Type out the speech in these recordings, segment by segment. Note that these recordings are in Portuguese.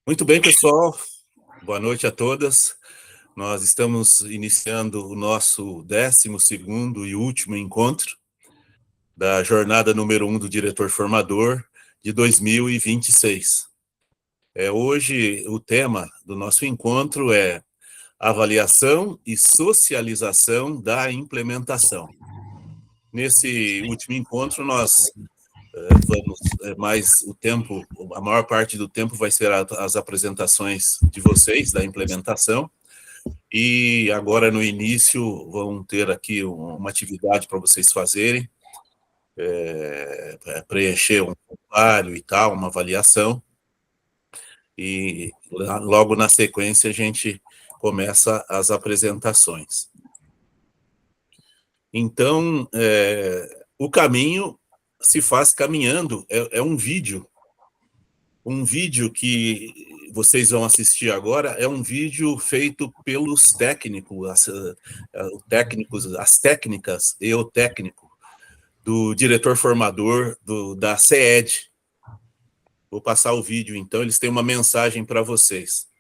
Muito bem, pessoal. Boa noite a todas. Nós estamos iniciando o nosso 12º e último encontro da jornada número 1 do Diretor Formador de 2026. Hoje, o tema do nosso encontro é avaliação e socialização da implementação. Nesse último encontro, nós vamos mais o tempo, a maior parte do tempo vai ser as apresentações de vocês da implementação, e agora no início vão ter aqui uma atividade para vocês fazerem, preencher um formulário e tal, uma avaliação, e logo na sequência a gente começa as apresentações. Então, o caminho se faz caminhando, é um vídeo que vocês vão assistir agora, é um vídeo feito pelos técnicos, as técnicas e o técnico do diretor formador da CED. Vou passar o vídeo, então, eles têm uma mensagem para vocês.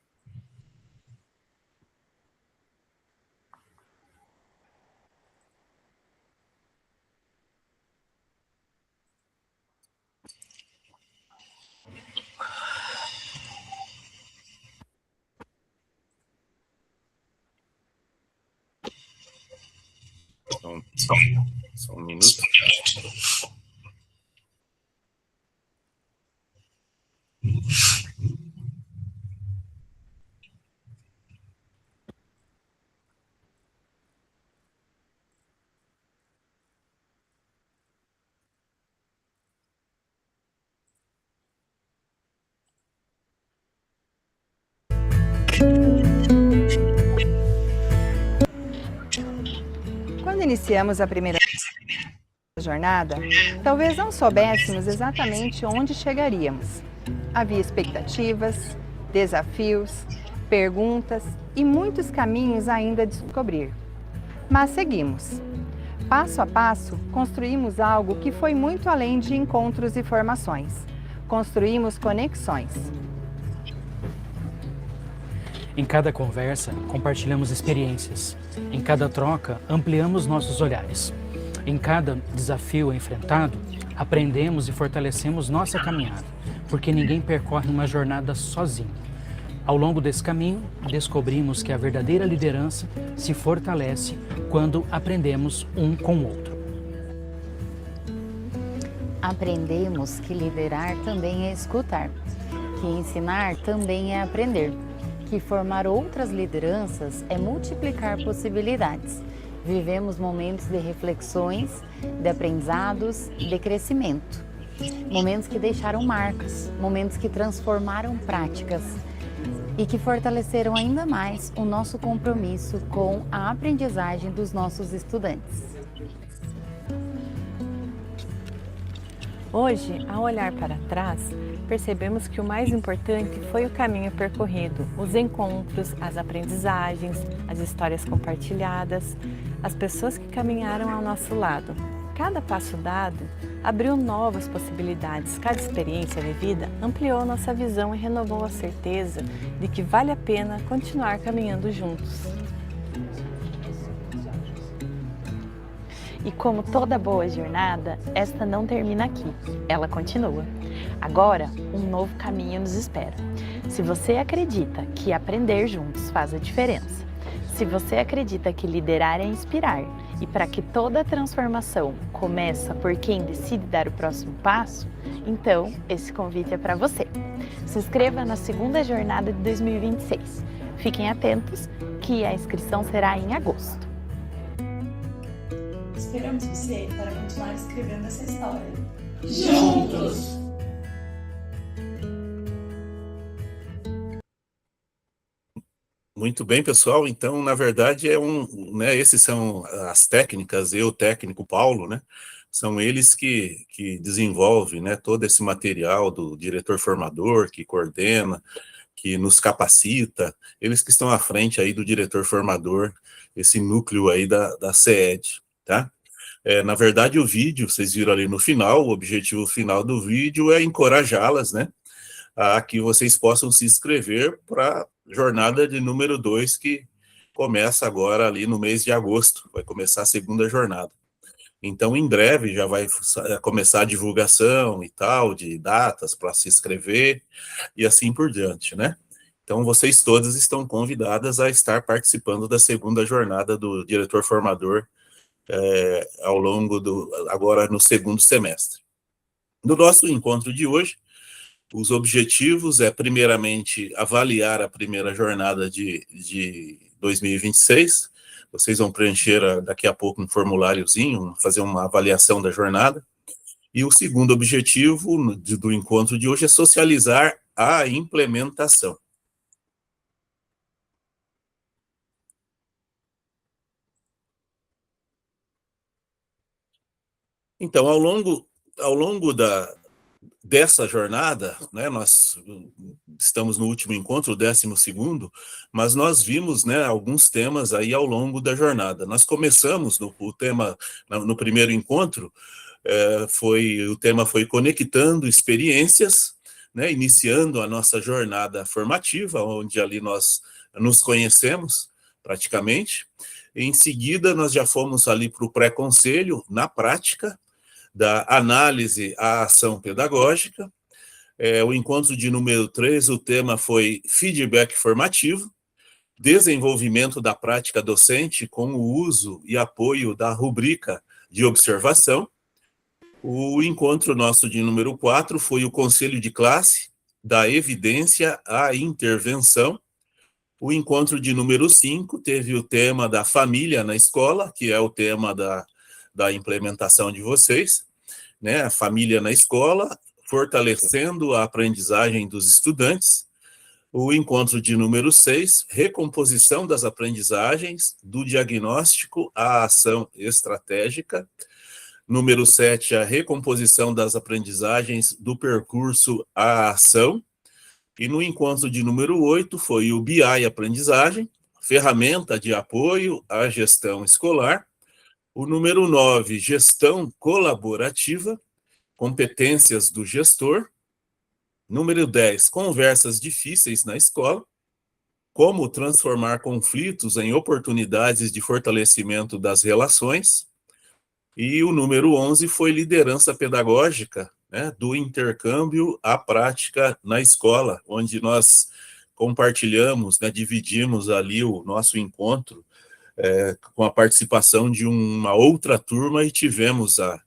Só um minuto. Quando iniciamos a primeira jornada, talvez não soubéssemos exatamente onde chegaríamos. Havia expectativas, desafios, perguntas e muitos caminhos ainda a descobrir. Mas seguimos. Passo a passo, construímos algo que foi muito além de encontros e formações. Construímos conexões. Em cada conversa, compartilhamos experiências. Em cada troca, ampliamos nossos olhares. Em cada desafio enfrentado, aprendemos e fortalecemos nossa caminhada, porque ninguém percorre uma jornada sozinho. Ao longo desse caminho, descobrimos que a verdadeira liderança se fortalece quando aprendemos um com o outro. Aprendemos que liderar também é escutar, que ensinar também é aprender, que formar outras lideranças é multiplicar possibilidades. Vivemos momentos de reflexões, de aprendizados, de crescimento. Momentos que deixaram marcas, momentos que transformaram práticas e que fortaleceram ainda mais o nosso compromisso com a aprendizagem dos nossos estudantes. Hoje, ao olhar para trás, percebemos que o mais importante foi o caminho percorrido, os encontros, as aprendizagens, as histórias compartilhadas, as pessoas que caminharam ao nosso lado. Cada passo dado abriu novas possibilidades, cada experiência vivida ampliou nossa visão e renovou a certeza de que vale a pena continuar caminhando juntos. E como toda boa jornada, esta não termina aqui, ela continua. Agora, um novo caminho nos espera. Se você acredita que aprender juntos faz a diferença, se você acredita que liderar é inspirar, e para que toda transformação começa por quem decide dar o próximo passo, então esse convite é para você. Se inscreva na segunda jornada de 2026. Fiquem atentos que a inscrição será em agosto. Esperamos você para continuar escrevendo essa história. Juntos! Muito bem, pessoal. Então, na verdade, esses são as técnicas, o técnico Paulo, né? São eles que desenvolvem, né, todo esse material do diretor formador, que coordena, que nos capacita, eles que estão à frente aí do diretor formador, esse núcleo aí da CED, tá? Na verdade, o vídeo, vocês viram ali no final, o objetivo final do vídeo é encorajá-las, né, a que vocês possam se inscrever para a jornada de número 2, que começa agora ali no mês de agosto, vai começar a segunda jornada. Então, em breve, já vai começar a divulgação e tal, de datas para se inscrever, e assim por diante, né? Então, vocês todas estão convidadas a estar participando da segunda jornada do diretor formador ao longo agora no segundo semestre. No nosso encontro de hoje, os objetivos primeiramente, avaliar a primeira jornada de 2026. Vocês vão preencher daqui a pouco um formuláriozinho, fazer uma avaliação da jornada. E o segundo objetivo do encontro de hoje é socializar a implementação. Então, ao longo dessa jornada, né, nós estamos no último encontro, o 12º, mas nós vimos, né, alguns temas aí ao longo da jornada. Nós começamos no primeiro encontro, o tema foi conectando experiências, né, iniciando a nossa jornada formativa, onde ali nós nos conhecemos praticamente. Em seguida, nós já fomos ali para o pré-conselho, na prática, da análise à ação pedagógica. O encontro de número 3, o tema foi feedback formativo, desenvolvimento da prática docente com o uso e apoio da rubrica de observação. O encontro nosso de número 4 foi o conselho de classe, da evidência à intervenção. O encontro de número 5 teve o tema da família na escola, que é o tema da implementação de vocês, né? A família na escola, fortalecendo a aprendizagem dos estudantes. O encontro de número 6, recomposição das aprendizagens, do diagnóstico à ação estratégica. Número 7, a recomposição das aprendizagens do percurso à ação. E no encontro de número 8 foi o BI aprendizagem, ferramenta de apoio à gestão escolar. O número 9, gestão colaborativa, competências do gestor. Número 10, conversas difíceis na escola, como transformar conflitos em oportunidades de fortalecimento das relações. E o número 11 foi liderança pedagógica, né, do intercâmbio à prática na escola, onde nós compartilhamos, né, dividimos ali o nosso encontro com a participação de uma outra turma e tivemos a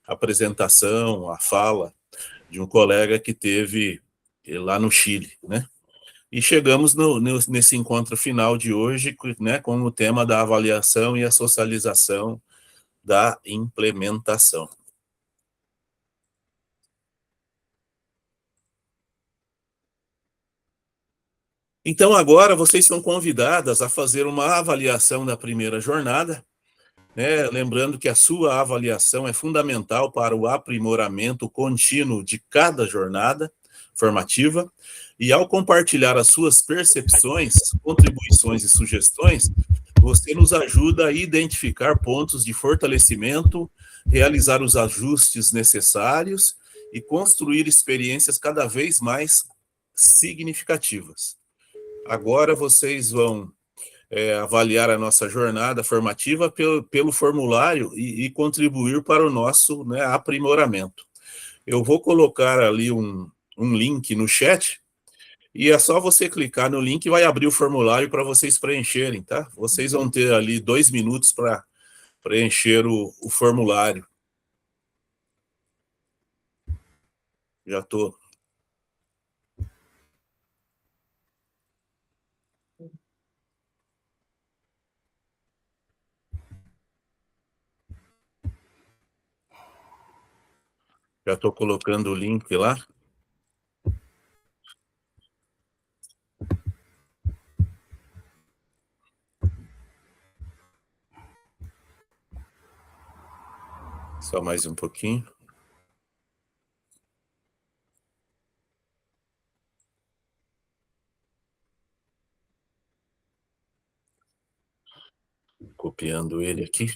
apresentação, a fala de um colega que teve lá no Chile, né? E chegamos nesse encontro final de hoje, né, com o tema da avaliação e a socialização da implementação. Então, agora vocês são convidadas a fazer uma avaliação da primeira jornada, né? Lembrando que a sua avaliação é fundamental para o aprimoramento contínuo de cada jornada formativa, e ao compartilhar as suas percepções, contribuições e sugestões, você nos ajuda a identificar pontos de fortalecimento, realizar os ajustes necessários e construir experiências cada vez mais significativas. Agora vocês vão avaliar a nossa jornada formativa pelo formulário e contribuir para o nosso, né, aprimoramento. Eu vou colocar ali um link no chat, e é só você clicar no link e vai abrir o formulário para vocês preencherem, tá? Vocês vão ter ali 2 minutos para preencher o formulário. Já estou. Já estou colocando o link lá. Só mais um pouquinho. Copiando ele aqui.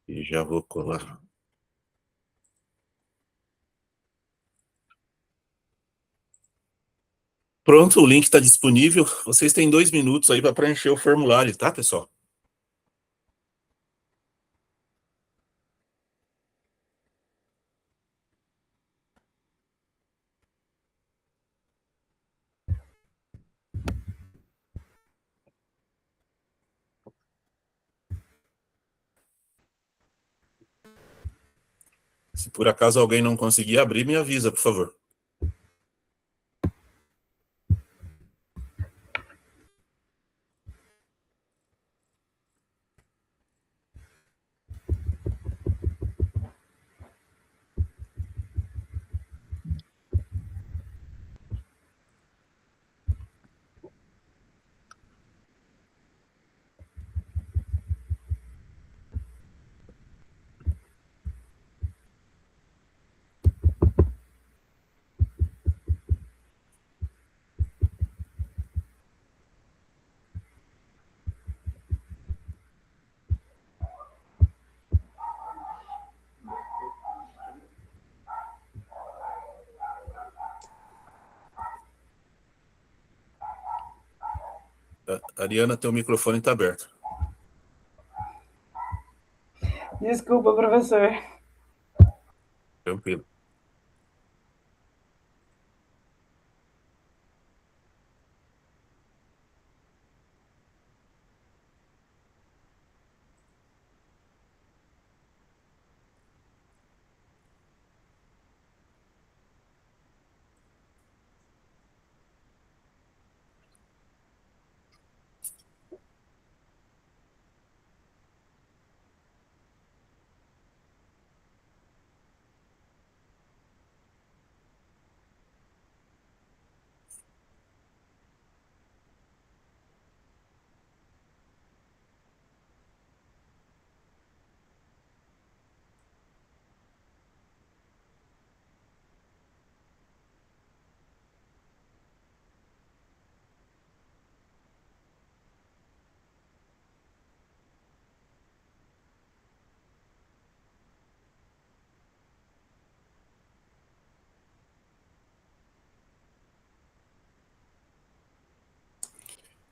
E já vou colar. Pronto, o link está disponível. Vocês têm 2 minutos aí para preencher o formulário, tá, pessoal? Se por acaso alguém não conseguir abrir, me avisa, por favor. Ariana, teu microfone está aberto. Desculpa, professor. Tranquilo.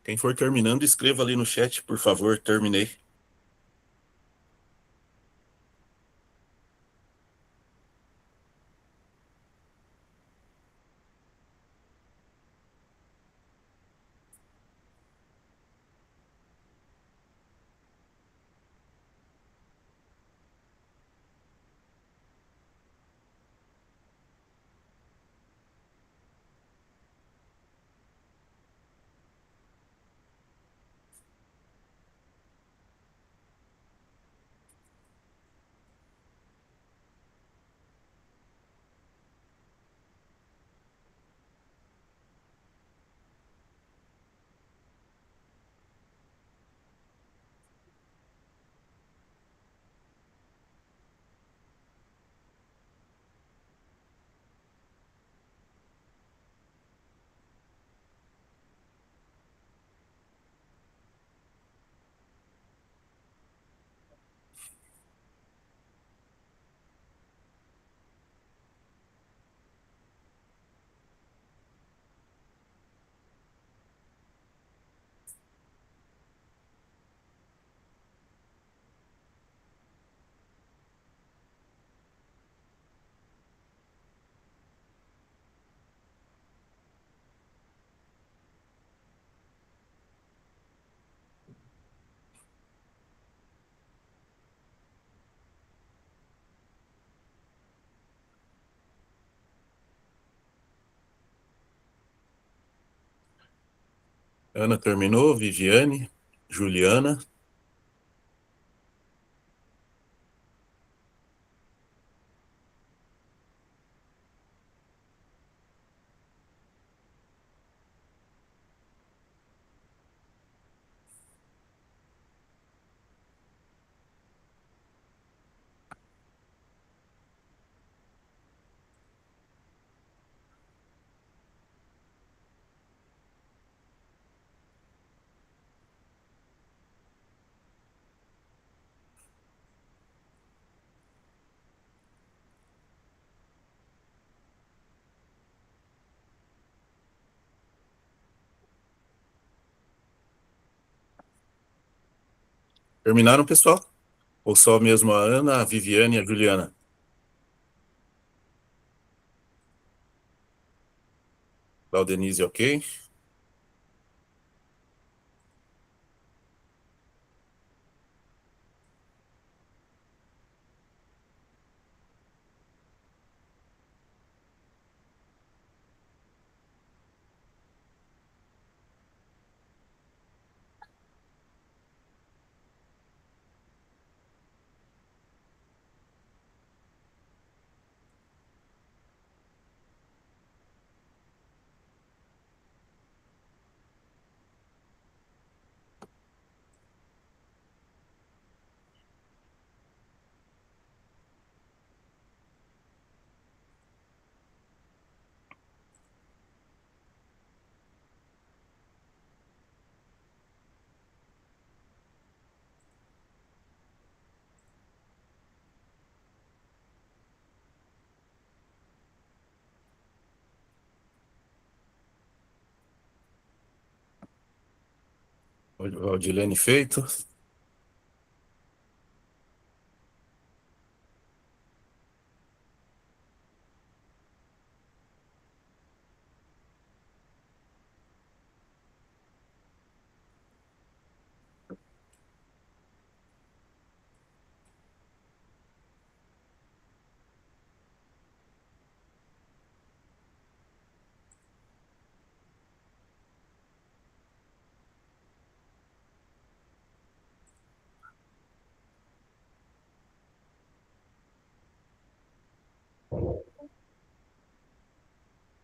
Quem for terminando, escreva ali no chat, por favor, terminei. Ana terminou, Viviane, Juliana. Terminaram, pessoal? Ou só mesmo a Ana, a Viviane e a Juliana? Laudenise, ok? Valdilene feito.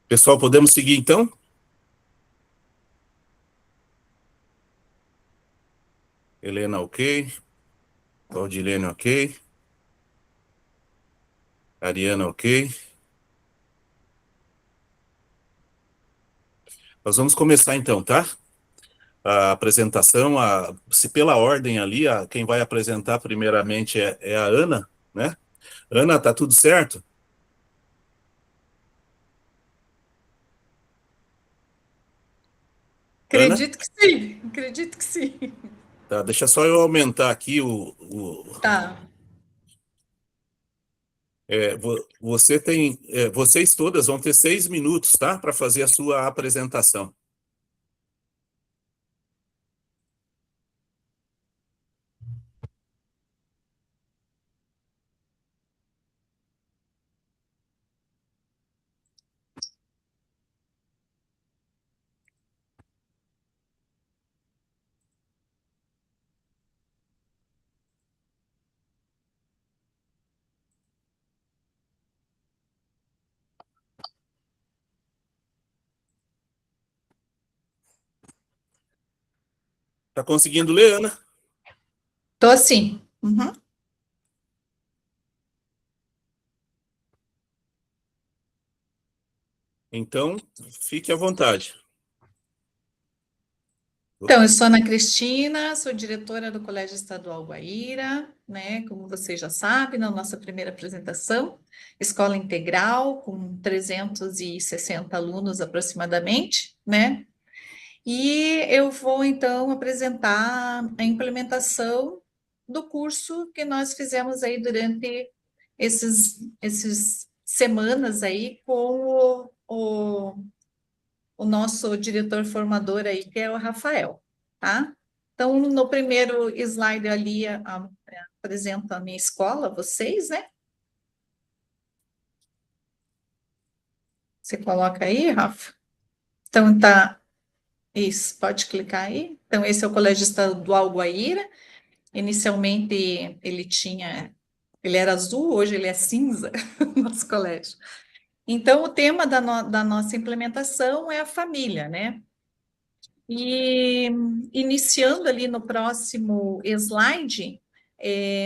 Pessoal, podemos seguir então? Helena, ok. Valdilene, ok. Ariana, ok. Nós vamos começar então, tá? A apresentação, se pela ordem ali, quem vai apresentar primeiramente é a Ana, né? Ana, tá tudo certo? Ana? Acredito que sim, acredito que sim. Tá, deixa só eu aumentar aqui Tá. vocês todas vão ter 6 minutos, tá? Para fazer a sua apresentação. Tá conseguindo ler, Ana? Tô sim. Uhum. Então, fique à vontade. Então, eu sou Ana Cristina, sou diretora do Colégio Estadual Guaíra, né? Como vocês já sabem, na nossa primeira apresentação, escola integral, com 360 alunos aproximadamente, né? E eu vou então apresentar a implementação do curso que nós fizemos aí durante esses semanas aí com o nosso diretor formador aí, que é o Rafael, tá? Então, no primeiro slide ali, apresento a minha escola, vocês, né? Você coloca aí, Rafa? Então, tá, isso, pode clicar aí. Então, esse é o Colégio Estadual Guaíra. Inicialmente, ele era azul, hoje ele é cinza, nosso colégio. Então, o tema da nossa implementação é a família, né? E iniciando ali no próximo slide,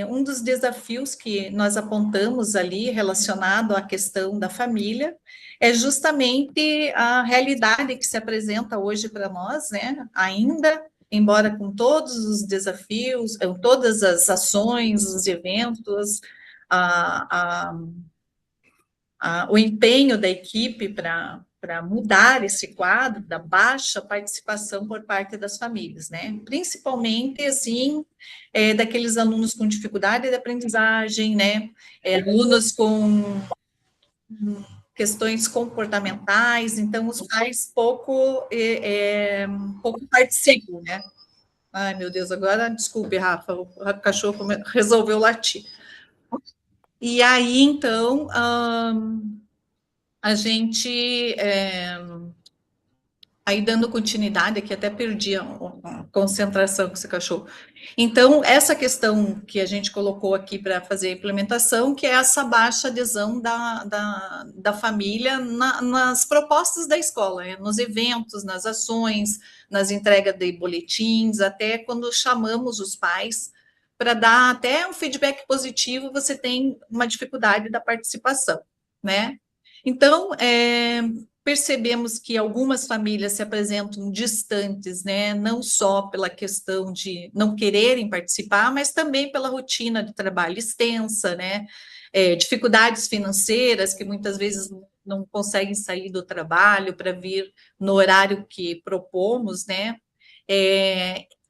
um dos desafios que nós apontamos ali relacionado à questão da família é justamente a realidade que se apresenta hoje para nós, né? Ainda, embora com todos os desafios, todas as ações, os eventos, o empenho da equipe para mudar esse quadro da baixa participação por parte das famílias, né? Principalmente, assim, daqueles alunos com dificuldade de aprendizagem, né? Alunos com questões comportamentais, então os pais pouco participam, né? Ai, meu Deus, agora, desculpe, Rafa, o cachorro resolveu latir. E aí, então, a gente, aí dando continuidade, aqui até perdi a concentração com esse cachorro. Então, essa questão que a gente colocou aqui para fazer a implementação, que é essa baixa adesão da família nas propostas da escola, nos eventos, nas ações, nas entregas de boletins, até quando chamamos os pais para dar até um feedback positivo, você tem uma dificuldade da participação, né? Então, percebemos que algumas famílias se apresentam distantes, né, não só pela questão de não quererem participar, mas também pela rotina de trabalho extensa, né, dificuldades financeiras que muitas vezes não conseguem sair do trabalho para vir no horário que propomos, né,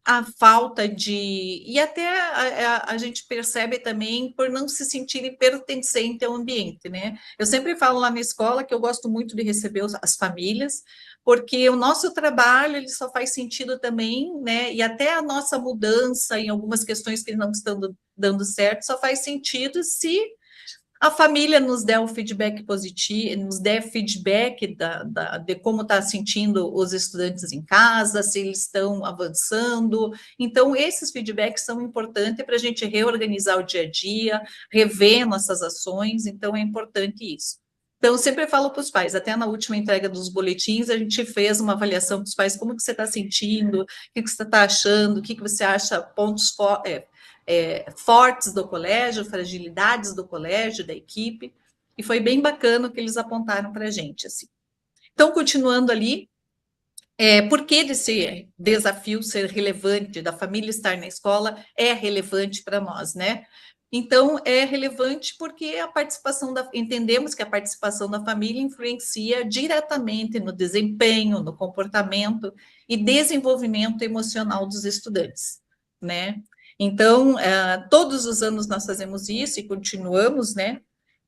a falta de... E até a gente percebe também por não se sentirem pertencente ao ambiente, né? Eu sempre falo lá na escola que eu gosto muito de receber as famílias, porque o nosso trabalho ele só faz sentido também, né? E até a nossa mudança em algumas questões que não estão dando certo só faz sentido se a família nos der um feedback positivo, nos der feedback de como está sentindo os estudantes em casa, se eles estão avançando. Então, esses feedbacks são importantes para a gente reorganizar o dia a dia, rever nossas ações, então é importante isso. Então, eu sempre falo para os pais, até na última entrega dos boletins, a gente fez uma avaliação para os pais, como que você está sentindo, o que você está achando, o que você acha pontos fortes do colégio, fragilidades do colégio, da equipe, e foi bem bacana o que eles apontaram para a gente, assim. Então, continuando ali, por que desse desafio ser relevante, da família estar na escola, é relevante para nós, né? Então, é relevante porque entendemos que a participação da família influencia diretamente no desempenho, no comportamento e desenvolvimento emocional dos estudantes, né? Então, todos os anos nós fazemos isso e continuamos, né?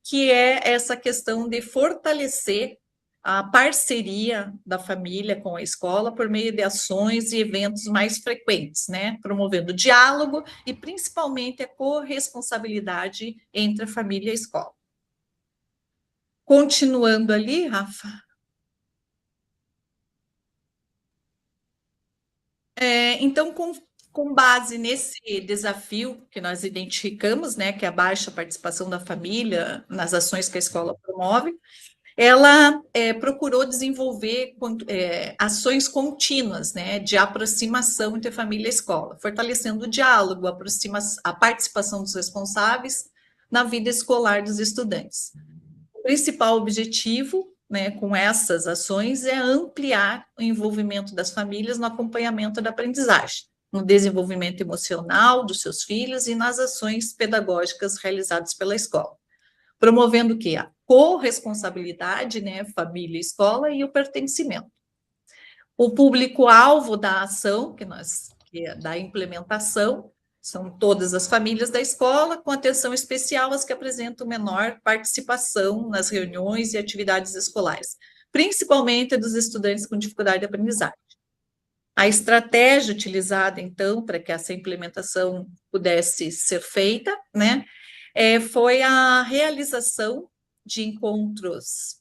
Que é essa questão de fortalecer a parceria da família com a escola por meio de ações e eventos mais frequentes, né? Promovendo diálogo e principalmente a corresponsabilidade entre a família e a escola. Continuando ali, Rafa. Então, com base nesse desafio que nós identificamos, né, que é a baixa participação da família nas ações que a escola promove, ela procurou desenvolver ações contínuas, né, de aproximação entre família e escola, fortalecendo o diálogo, a participação dos responsáveis na vida escolar dos estudantes. O principal objetivo, né, com essas ações é ampliar o envolvimento das famílias no acompanhamento da aprendizagem, no desenvolvimento emocional dos seus filhos e nas ações pedagógicas realizadas pela escola, promovendo o quê? A corresponsabilidade, né, família e escola, e o pertencimento. O público-alvo da ação, da implementação, são todas as famílias da escola, com atenção especial às que apresentam menor participação nas reuniões e atividades escolares, principalmente dos estudantes com dificuldade de aprendizagem. A estratégia utilizada, então, para que essa implementação pudesse ser feita, né, foi a realização de encontros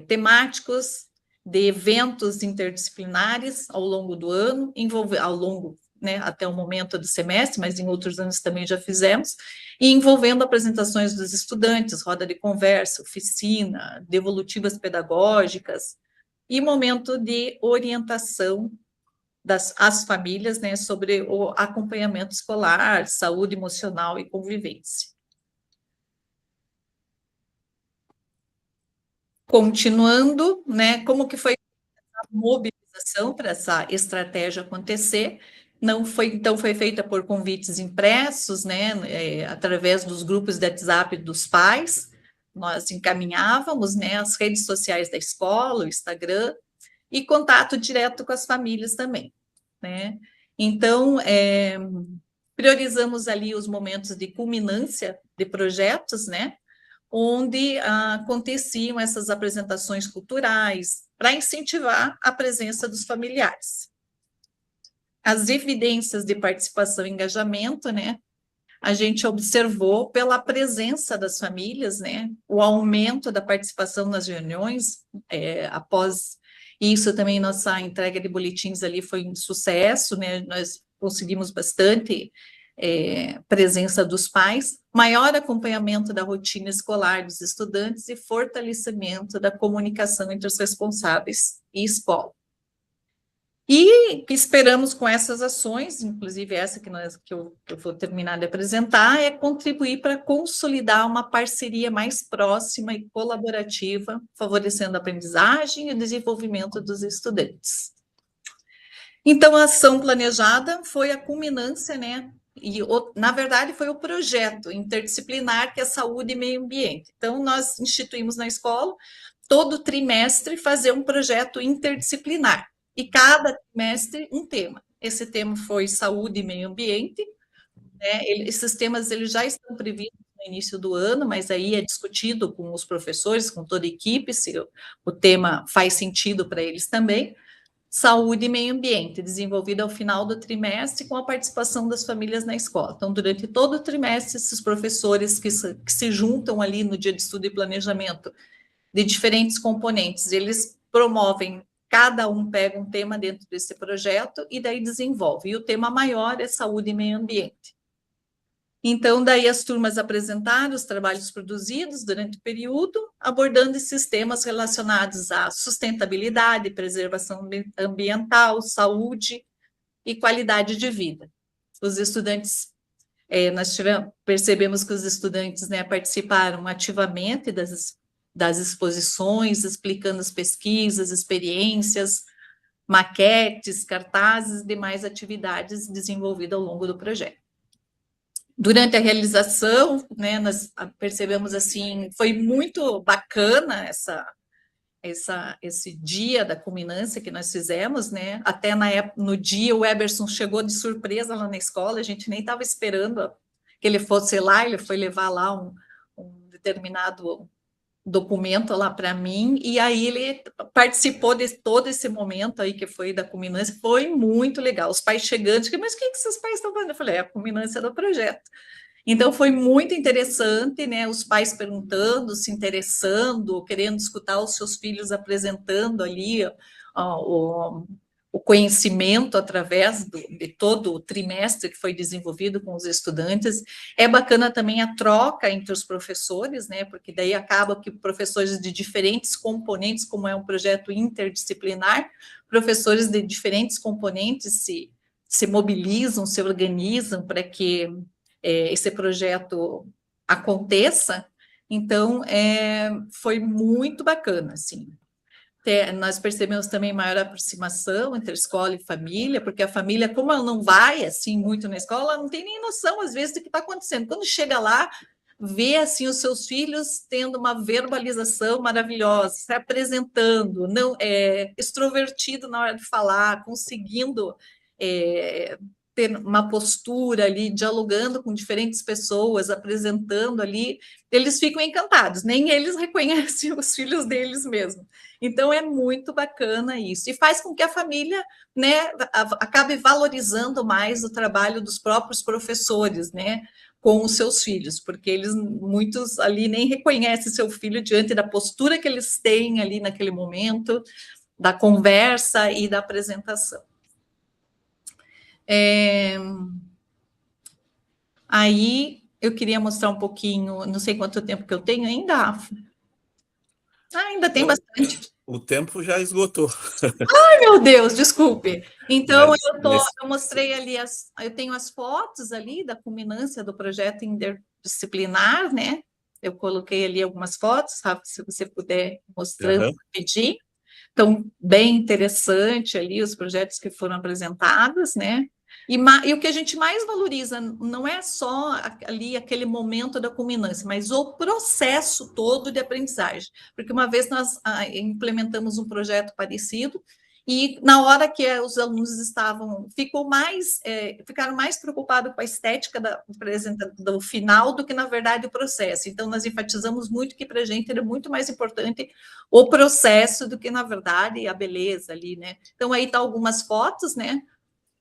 temáticos, de eventos interdisciplinares ao longo do ano, né, até o momento do semestre, mas em outros anos também já fizemos, e envolvendo apresentações dos estudantes, roda de conversa, oficina, devolutivas pedagógicas, e momento de orientação às famílias, né, sobre o acompanhamento escolar, saúde emocional e convivência. Continuando, né, como que foi a mobilização para essa estratégia acontecer? Então, foi feita por convites impressos, né, através dos grupos de WhatsApp dos pais, nós encaminhávamos, né, as redes sociais da escola, o Instagram, e contato direto com as famílias também, né? Então, priorizamos ali os momentos de culminância de projetos, né, onde aconteciam essas apresentações culturais, para incentivar a presença dos familiares. As evidências de participação e engajamento, né, a gente observou pela presença das famílias, né, o aumento da participação nas reuniões, após isso também nossa entrega de boletins ali foi um sucesso, né, nós conseguimos bastante presença dos pais, maior acompanhamento da rotina escolar dos estudantes e fortalecimento da comunicação entre os responsáveis e escola. E esperamos com essas ações, inclusive essa que eu vou terminar de apresentar, é contribuir para consolidar uma parceria mais próxima e colaborativa, favorecendo a aprendizagem e o desenvolvimento dos estudantes. Então, a ação planejada foi a culminância, né? E, na verdade, foi o projeto interdisciplinar que é saúde e meio ambiente. Então, nós instituímos na escola, todo trimestre, fazer um projeto interdisciplinar. E cada trimestre, um tema. Esse tema foi saúde e meio ambiente, né? Esses temas eles já estão previstos no início do ano, mas aí é discutido com os professores, com toda a equipe, se o tema faz sentido para eles também. Saúde e meio ambiente, desenvolvido ao final do trimestre com a participação das famílias na escola. Então, durante todo o trimestre, esses professores que se juntam ali no dia de estudo e planejamento de diferentes componentes, eles promovem, cada um pega um tema dentro desse projeto e daí desenvolve. E o tema maior é saúde e meio ambiente. Então, daí as turmas apresentaram os trabalhos produzidos durante o período, abordando esses temas relacionados à sustentabilidade, preservação ambiental, saúde e qualidade de vida. Os estudantes, percebemos que os estudantes, né, participaram ativamente das exposições, explicando as pesquisas, experiências, maquetes, cartazes e demais atividades desenvolvidas ao longo do projeto. Durante a realização, né, nós percebemos assim, foi muito bacana esse dia da culminância que nós fizemos, né? Até no dia o Eberson chegou de surpresa lá na escola, a gente nem estava esperando que ele fosse lá, ele foi levar lá um determinado documento lá para mim, e aí ele participou de todo esse momento aí que foi da culminância, foi muito legal, os pais chegando, mas o que esses pais estão fazendo? Eu falei, é a culminância do projeto. Então, foi muito interessante, né, os pais perguntando, se interessando, querendo escutar os seus filhos apresentando ali o conhecimento através de todo o trimestre que foi desenvolvido com os estudantes. É bacana também a troca entre os professores, né, porque daí acaba que professores de diferentes componentes, como é um projeto interdisciplinar, professores de diferentes componentes se mobilizam, se organizam para que esse projeto aconteça. Então, foi muito bacana, assim. Nós percebemos também maior aproximação entre escola e família, porque a família, como ela não vai assim muito na escola, ela não tem nem noção, às vezes, do que está acontecendo. Quando chega lá, vê assim os seus filhos tendo uma verbalização maravilhosa, se apresentando, não extrovertido na hora de falar, conseguindo ter uma postura ali, dialogando com diferentes pessoas, apresentando ali, eles ficam encantados, nem eles reconhecem os filhos deles mesmo. Então, é muito bacana isso, e faz com que a família, né, acabe valorizando mais o trabalho dos próprios professores, né, com os seus filhos, porque muitos ali nem reconhecem seu filho diante da postura que eles têm ali naquele momento, da conversa e da apresentação. Aí, eu queria mostrar um pouquinho, não sei quanto tempo que eu tenho ainda, Rafa. Ainda tem bastante. O tempo já esgotou. Ai, meu Deus, desculpe. Então, eu mostrei ali, eu tenho as fotos ali da culminância do projeto interdisciplinar, né? Eu coloquei ali algumas fotos, Rafa, se você puder mostrar, pedir. Então, bem interessante ali os projetos que foram apresentados, né? E o que a gente mais valoriza não é só ali aquele momento da culminância, mas o processo todo de aprendizagem. Porque uma vez nós implementamos um projeto parecido, e na hora que os alunos ficaram mais preocupados com a estética do final do que, na verdade, o processo. Então, nós enfatizamos muito que, para a gente, era muito mais importante o processo do que, na verdade, a beleza ali, né? Então, aí tá algumas fotos, né?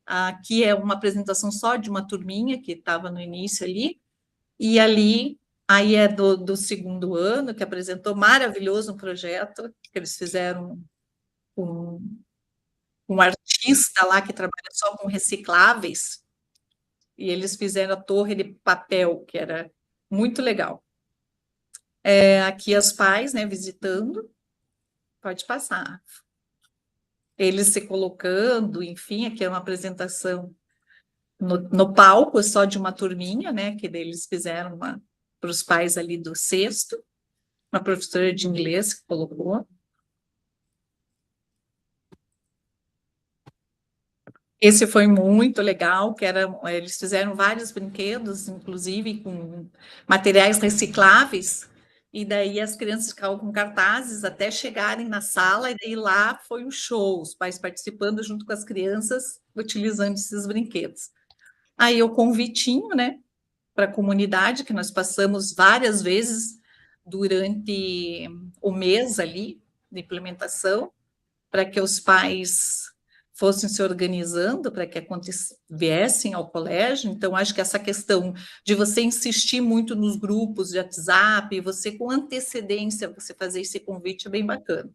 Aqui é uma apresentação só de uma turminha que estava no início ali, e ali, aí é do segundo ano, que apresentou maravilhoso um projeto que eles fizeram com um artista lá que trabalha só com recicláveis, e eles fizeram a torre de papel, que era muito legal. Aqui os pais, né, visitando, pode passar. Eles se colocando, enfim, aqui é uma apresentação no palco, só de uma turminha, né, que eles fizeram para os pais ali do sexto, uma professora de inglês que colocou. Esse foi muito legal, eles fizeram vários brinquedos, inclusive com materiais recicláveis, e daí as crianças ficavam com cartazes até chegarem na sala, e daí lá foi um show, os pais participando junto com as crianças, utilizando esses brinquedos. Aí o convitinho, né, para a comunidade, que nós passamos várias vezes durante o mês ali de implementação, para que os pais fossem se organizando para que viessem ao colégio. Então, acho que essa questão de você insistir muito nos grupos de WhatsApp, você com antecedência, você fazer esse convite é bem bacana.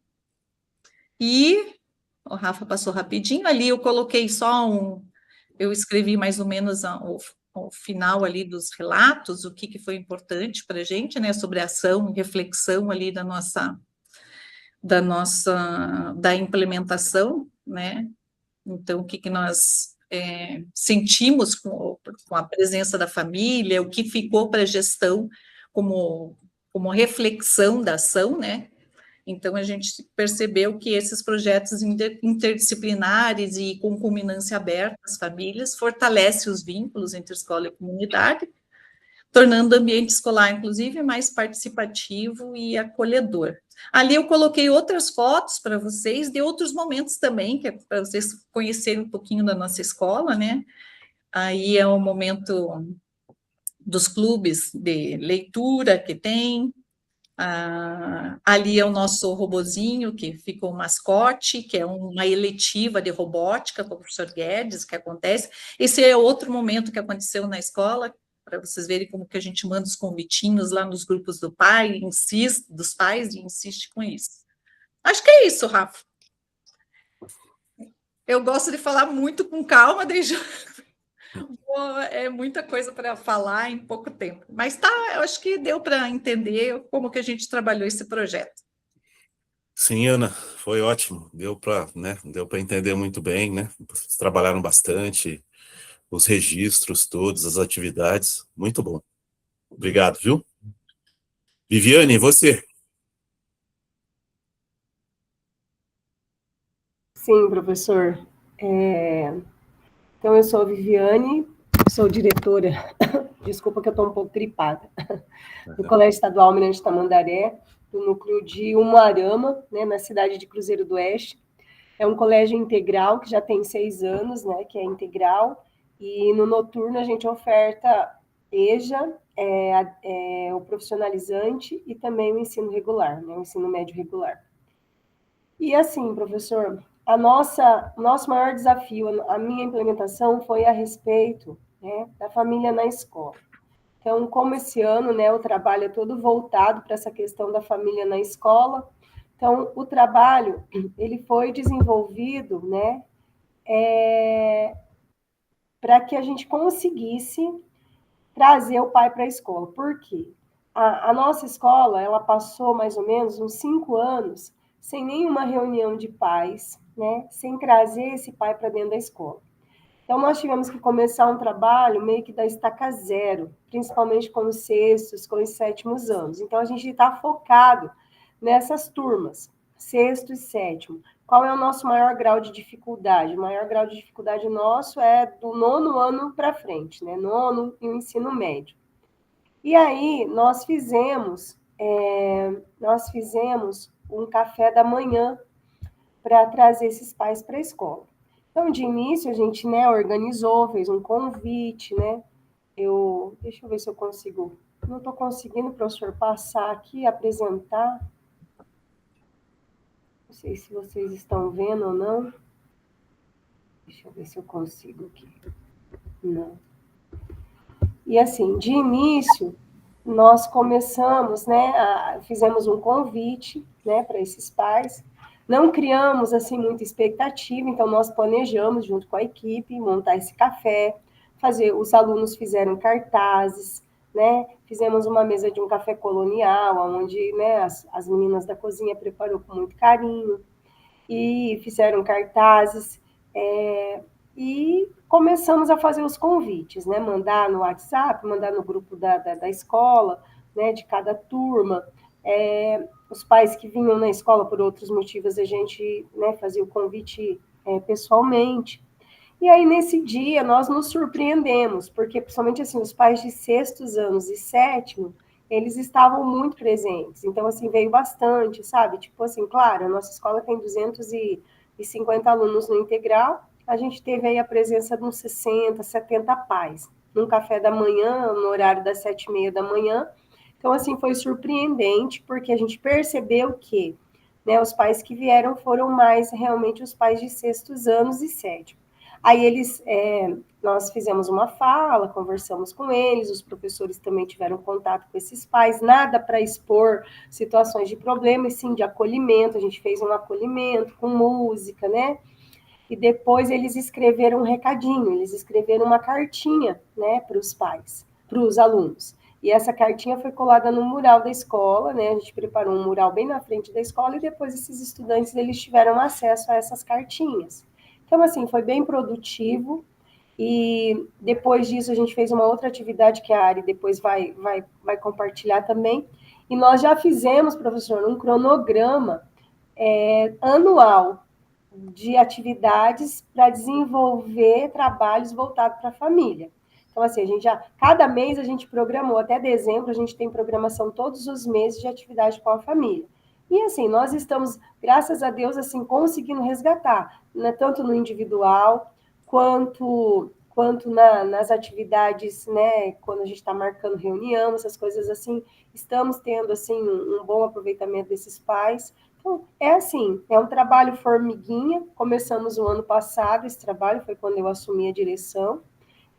E o Rafa passou rapidinho ali, eu coloquei eu escrevi mais ou menos ao final ali dos relatos, o que foi importante para a gente, né, sobre a ação e reflexão ali da implementação, né? Então, o que nós sentimos com a presença da família, o que ficou para a gestão como reflexão da ação, né? Então, a gente percebeu que esses projetos interdisciplinares e com culminância aberta às famílias fortalecem os vínculos entre escola e comunidade, tornando o ambiente escolar, inclusive, mais participativo e acolhedor. Ali eu coloquei outras fotos para vocês, de outros momentos também, que é para vocês conhecerem um pouquinho da nossa escola, né? Aí é o momento dos clubes de leitura que tem. Ali é o nosso robozinho, que ficou um mascote, que é uma eletiva de robótica com o professor Guedes, que acontece. Esse é outro momento que aconteceu na escola, para vocês verem como que a gente manda os convitinhos lá nos grupos dos pais, e insiste com isso. Acho que é isso, Rafa. Eu gosto de falar muito com calma, desde... É muita coisa para falar em pouco tempo. Mas eu acho que deu para entender como que a gente trabalhou esse projeto. Sim, Ana, foi ótimo. Deu para entender muito bem, né? Vocês trabalharam bastante, os registros todos, as atividades. Muito bom. Obrigado, viu? Viviane, e você? Sim, professor. Então, eu sou a Viviane, sou diretora, desculpa que eu estou um pouco gripada, do Colégio Estadual Almirante Tamandaré, do núcleo de Umuarama, né, na cidade de Cruzeiro do Oeste. É um colégio integral que já tem 6 anos, né, que é integral, e no noturno a gente oferta EJA, o profissionalizante e também o ensino regular, né, o ensino médio regular. E assim, professor, nosso maior desafio, a minha implementação foi a respeito, né, da família na escola. Então, como esse ano, né, o trabalho é todo voltado para essa questão da família na escola, então, o trabalho, ele foi desenvolvido, né, para que a gente conseguisse trazer o pai para a escola. Por quê? A nossa escola, ela passou mais ou menos uns 5 anos sem nenhuma reunião de pais, né, sem trazer esse pai para dentro da escola. Então, nós tivemos que começar um trabalho meio que da estaca zero, principalmente com os 6º, com os 7º anos. Então, a gente está focado nessas turmas, 6º e 7º, qual é o nosso maior grau de dificuldade? O maior grau de dificuldade nosso é do 9º ano para frente, né? 9º e o ensino médio. E aí, nós fizemos um café da manhã para trazer esses pais para a escola. Então, de início, a gente, né, organizou, fez um convite, né? Deixa eu ver se eu consigo. Não estou conseguindo, professor, passar aqui, apresentar. Não sei se vocês estão vendo ou não. Deixa eu ver se eu consigo aqui. Não. E assim, de início, nós começamos, né, fizemos um convite, né, para esses pais. Não criamos, assim, muita expectativa, então nós planejamos, junto com a equipe, montar esse café, os alunos fizeram cartazes, né, fizemos uma mesa de um café colonial, onde, né, as meninas da cozinha preparou com muito carinho, e fizeram cartazes, e começamos a fazer os convites, né? Mandar no WhatsApp, mandar no grupo da escola, né? De cada turma. Os pais que vinham na escola por outros motivos, a gente, né, fazia o convite pessoalmente. E aí, nesse dia, nós nos surpreendemos, porque, principalmente, assim, os pais de 6º anos e 7º, eles estavam muito presentes. Então, assim, veio bastante, sabe? Tipo assim, claro, a nossa escola tem 250 alunos no integral, a gente teve aí a presença de uns 60, 70 pais, num café da manhã, no horário das 7h30 da manhã. Então, assim, foi surpreendente, porque a gente percebeu que, né, os pais que vieram foram mais realmente os pais de 6º anos e 7º. Aí nós fizemos uma fala, conversamos com eles, os professores também tiveram contato com esses pais, nada para expor situações de problema, e sim de acolhimento. A gente fez um acolhimento com música, né? E depois eles escreveram um recadinho, eles escreveram uma cartinha, né, para os pais, para os alunos. E essa cartinha foi colada no mural da escola, né? A gente preparou um mural bem na frente da escola, e depois esses estudantes, eles tiveram acesso a essas cartinhas. Então, assim, foi bem produtivo. E depois disso a gente fez uma outra atividade que a Ari depois vai compartilhar também. E nós já fizemos, professor, um cronograma anual de atividades para desenvolver trabalhos voltados para a família. Então, assim, cada mês a gente programou, até dezembro a gente tem programação todos os meses de atividade com a família. E, assim, nós estamos, graças a Deus, assim, conseguindo resgatar, né, tanto no individual, quanto nas atividades, né, quando a gente está marcando reunião, essas coisas assim, estamos tendo, assim, um bom aproveitamento desses pais. Então, assim, é um trabalho formiguinha. Começamos o ano passado, esse trabalho foi quando eu assumi a direção,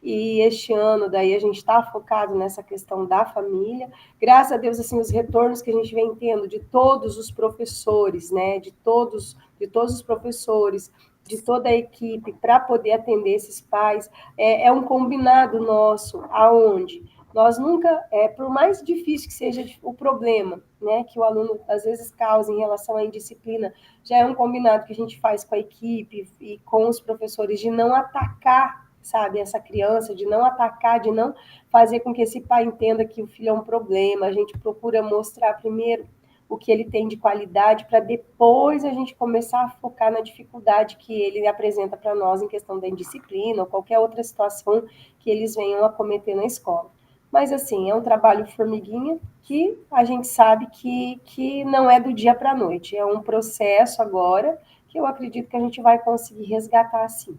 e este ano, daí, a gente está focado nessa questão da família. Graças a Deus, assim, os retornos que a gente vem tendo de todos os professores, né, de todos os professores, de toda a equipe, para poder atender esses pais, é um combinado nosso, aonde nós nunca, por mais difícil que seja o problema, né, que o aluno às vezes causa em relação à indisciplina, já é um combinado que a gente faz com a equipe e com os professores de não atacar, sabe, essa criança, de não atacar, de não fazer com que esse pai entenda que o filho é um problema. A gente procura mostrar primeiro o que ele tem de qualidade, para depois a gente começar a focar na dificuldade que ele apresenta para nós em questão da indisciplina ou qualquer outra situação que eles venham a cometer na escola. Mas, assim, é um trabalho formiguinha que a gente sabe que não é do dia para a noite, é um processo agora que eu acredito que a gente vai conseguir resgatar, sim.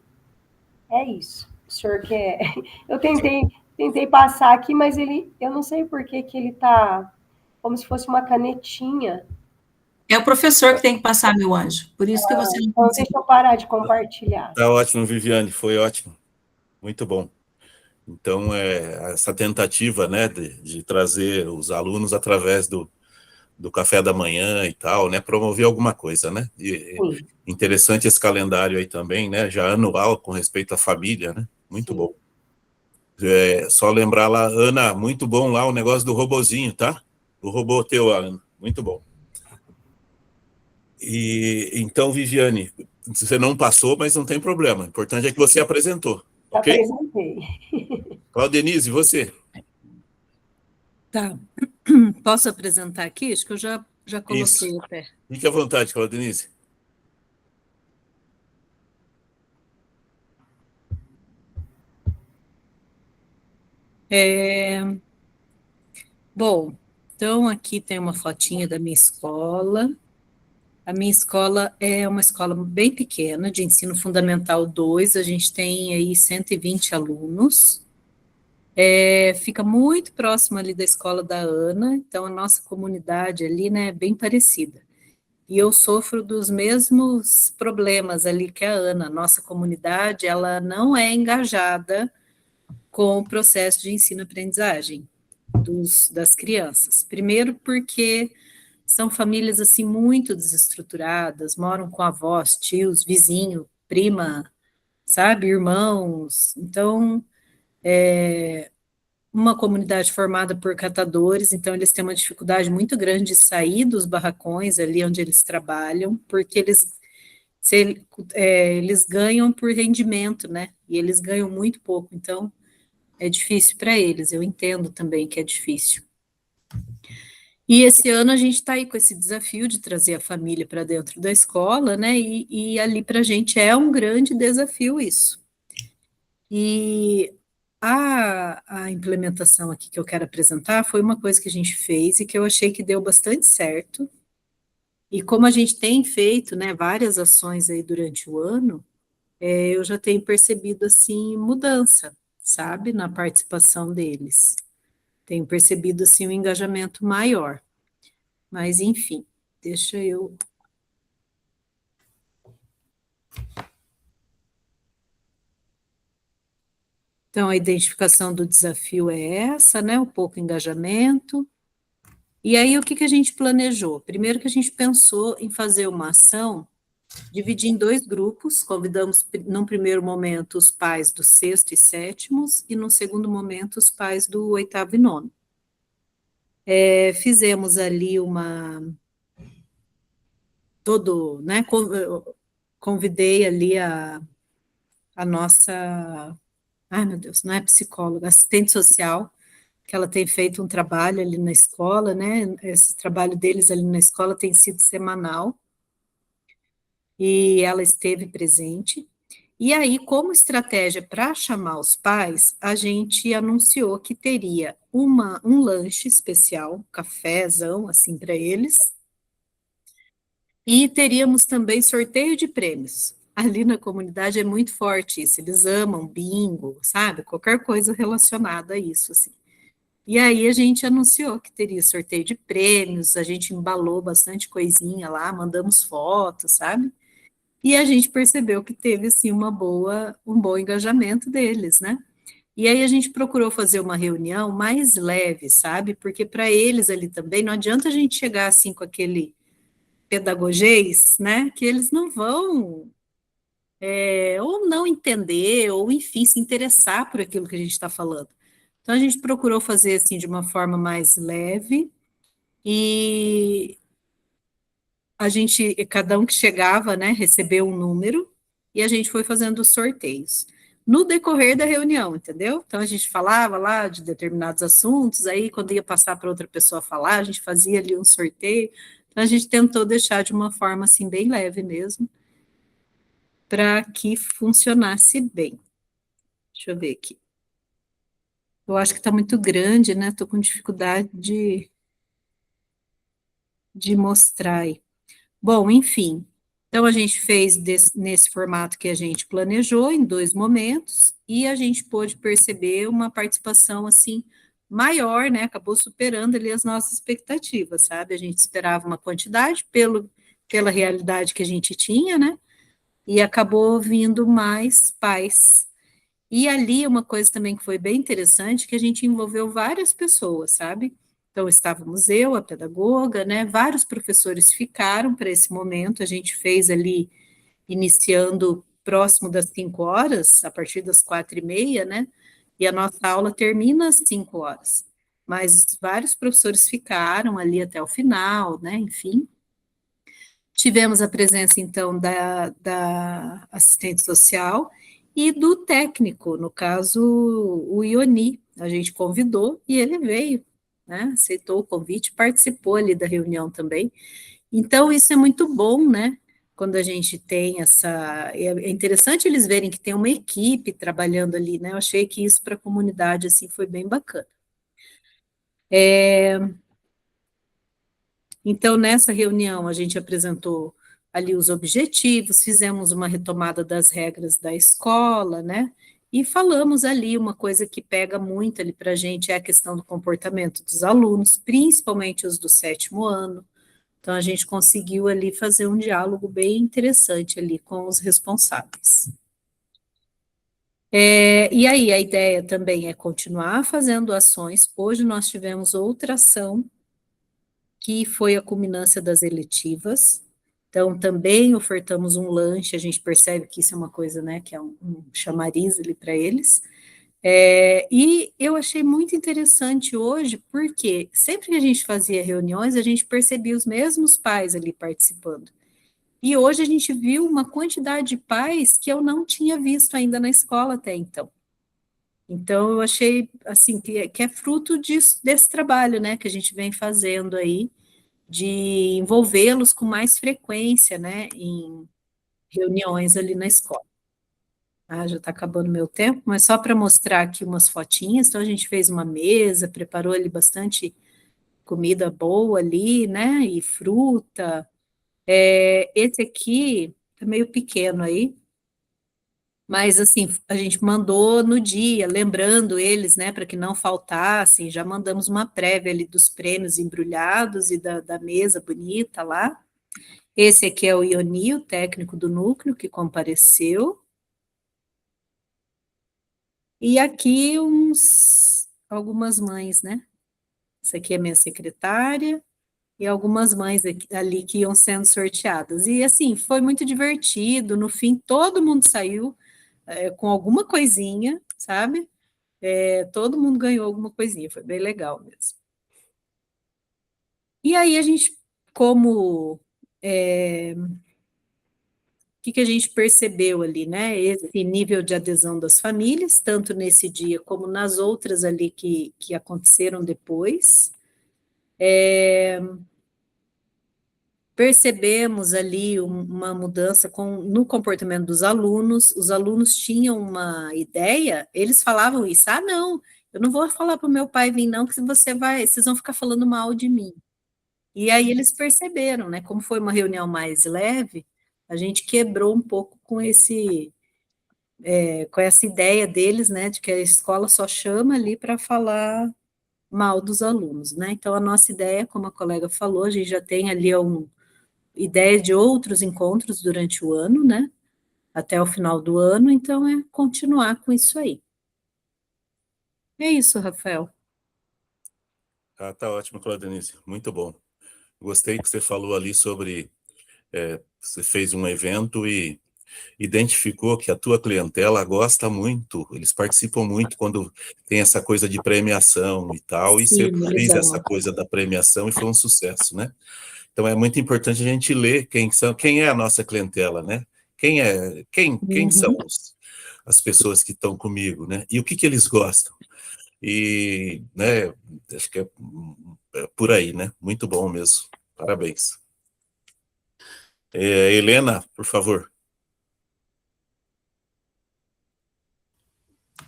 É isso. O senhor quer... Eu tentei passar aqui, mas eu não sei por que ele está como se fosse uma canetinha. É o professor que tem que passar, meu anjo. Por isso que você não então consegue. Deixa eu parar de compartilhar. Está ótimo, Viviane, foi ótimo. Muito bom. Então, essa tentativa, né, de trazer os alunos através do café da manhã e tal, né, promover alguma coisa, né? E interessante esse calendário aí também, né, já anual com respeito à família, né? Muito Sim. Bom. Só lembrar lá, Ana, muito bom lá o negócio do robozinho, tá? O robô teu, Ana, muito bom. E então, Viviane, você não passou, mas não tem problema. O importante é que você apresentou. Okay? Apresentei. Claudenise, você? Tá. Posso apresentar aqui? Acho que eu já coloquei o pé. Fique à vontade, Claudenise. Bom, então aqui tem uma fotinha da minha escola. A minha escola é uma escola bem pequena, de ensino fundamental 2. A gente tem aí 120 alunos. Fica muito próximo ali da escola da Ana, então a nossa comunidade ali, né, é bem parecida. E eu sofro dos mesmos problemas ali que a Ana. Nossa comunidade, ela não é engajada com o processo de ensino-aprendizagem das crianças. Primeiro porque são famílias, assim, muito desestruturadas, moram com avós, tios, vizinho, prima, sabe, irmãos. Então, uma comunidade formada por catadores, então eles têm uma dificuldade muito grande de sair dos barracões ali onde eles trabalham, porque eles ganham por rendimento, né? E eles ganham muito pouco, então é difícil para eles. Eu entendo também que é difícil. E esse ano a gente está aí com esse desafio de trazer a família para dentro da escola, né? E ali para a gente é um grande desafio isso. E a implementação aqui que eu quero apresentar foi uma coisa que a gente fez e que eu achei que deu bastante certo. E como a gente tem feito, né, várias ações aí durante o ano, eu já tenho percebido, assim, mudança, sabe, na participação deles. Tenho percebido, assim, um engajamento maior. Mas, enfim, deixa eu... Então, a identificação do desafio é essa, né, o pouco engajamento. E aí, o que a gente planejou? Primeiro que a gente pensou em fazer uma ação, dividir em 2 grupos, convidamos, num primeiro momento, os pais do sexto e sétimos, e num segundo momento, os pais do oitavo e nono. Fizemos ali né, convidei ali a nossa, ai meu Deus, não é psicóloga, assistente social, que ela tem feito um trabalho ali na escola, né, esse trabalho deles ali na escola tem sido semanal, e ela esteve presente, e aí, como estratégia para chamar os pais, a gente anunciou que teria um lanche especial, um cafezão, assim, para eles, e teríamos também sorteio de prêmios. Ali na comunidade é muito forte isso, eles amam bingo, sabe? Qualquer coisa relacionada a isso, assim. E aí a gente anunciou que teria sorteio de prêmios, a gente embalou bastante coisinha lá, mandamos fotos, sabe? E a gente percebeu que teve, assim, um bom engajamento deles, né? E aí a gente procurou fazer uma reunião mais leve, sabe? Porque para eles ali também, não adianta a gente chegar, assim, com aquele pedagogês, né? Que eles não vão, ou não entender, ou, enfim, se interessar por aquilo que a gente está falando. Então a gente procurou fazer, assim, de uma forma mais leve, e cada um que chegava, né, recebeu um número, e a gente foi fazendo os sorteios. No decorrer da reunião, entendeu? Então, a gente falava lá de determinados assuntos, aí, quando ia passar para outra pessoa falar, a gente fazia ali um sorteio. Então, a gente tentou deixar de uma forma, assim, bem leve mesmo, para que funcionasse bem. Deixa eu ver aqui. Eu acho que está muito grande, né? Estou com dificuldade de mostrar aí. Bom, enfim, então a gente fez nesse formato que a gente planejou, em 2 momentos, e a gente pôde perceber uma participação, assim, maior, né, acabou superando ali as nossas expectativas, sabe, a gente esperava uma quantidade pela realidade que a gente tinha, né, e acabou vindo mais pais. E ali uma coisa também que foi bem interessante, que a gente envolveu várias pessoas, sabe? Então estávamos eu, a pedagoga, né? Vários professores ficaram para esse momento, a gente fez ali, iniciando próximo das 5 horas, a partir das 4h30, né? E a nossa aula termina às 5 horas. Mas vários professores ficaram ali até o final, né? Enfim. Tivemos a presença, então, da assistente social e do técnico, no caso, o Ioni. A gente convidou e ele veio, né? Aceitou o convite, participou ali da reunião também. Então, isso é muito bom, né? quando a gente tem essa... É interessante eles verem que tem uma equipe trabalhando ali, né? Eu achei que isso para a comunidade, assim, foi bem bacana. Então, nessa reunião, a gente apresentou ali os objetivos, fizemos uma retomada das regras da escola, né? E falamos ali uma coisa que pega muito ali para a gente, é a questão do comportamento dos alunos, principalmente os do 7º ano. Então, a gente conseguiu ali fazer um diálogo bem interessante ali com os responsáveis. E aí, a ideia também é continuar fazendo ações. Hoje nós tivemos outra ação, que foi a culminância das eletivas. Então, também ofertamos um lanche, a gente percebe que isso é uma coisa, né, que é um chamariz ali para eles. E eu achei muito interessante hoje, porque sempre que a gente fazia reuniões, a gente percebia os mesmos pais ali participando. E hoje a gente viu uma quantidade de pais que eu não tinha visto ainda na escola até então. Então, eu achei, assim, que é fruto desse trabalho, né, que a gente vem fazendo aí, de envolvê-los com mais frequência, né, em reuniões ali na escola. Ah, já está acabando meu tempo, mas só para mostrar aqui umas fotinhas. Então, a gente fez uma mesa, preparou ali bastante comida boa ali, né, e fruta. Esse aqui é meio pequeno aí, mas assim, a gente mandou no dia, lembrando eles, né, para que não faltassem, já mandamos uma prévia ali dos prêmios embrulhados e da mesa bonita lá. Esse aqui é o Ioni, o técnico do núcleo, que compareceu. E aqui algumas mães, né? Essa aqui é minha secretária, e algumas mães ali que iam sendo sorteadas. E assim, foi muito divertido, no fim todo mundo saiu com alguma coisinha, sabe? Todo mundo ganhou alguma coisinha, foi bem legal mesmo. E aí a gente, como... O que a gente percebeu ali, né? Esse nível de adesão das famílias, tanto nesse dia como nas outras ali que aconteceram depois. Percebemos ali uma mudança no comportamento dos alunos. Os alunos tinham uma ideia, eles falavam isso: ah, não, eu não vou falar para o meu pai vir, não, que vocês vão ficar falando mal de mim. E aí eles perceberam, né? Como foi uma reunião mais leve, a gente quebrou um pouco com essa ideia deles, né, de que a escola só chama ali para falar mal dos alunos, né? Então, a nossa ideia, como a colega falou, a gente já tem ali ideia de outros encontros durante o ano, né? Até o final do ano, então é continuar com isso aí. É isso, Rafael. Tá ótimo, Claudenise, muito bom. Gostei que você falou ali sobre... você fez um evento e identificou que a tua clientela gosta muito, eles participam muito quando tem essa coisa de premiação e tal, e você Sim, fez legal. essa coisa da premiação e foi um sucesso, né? Então é muito importante a gente ler quem é a nossa clientela, né? Quem são as pessoas que estão comigo, né? E o que eles gostam. E, né, acho que é por aí, né? Muito bom mesmo. Parabéns. Helena, por favor.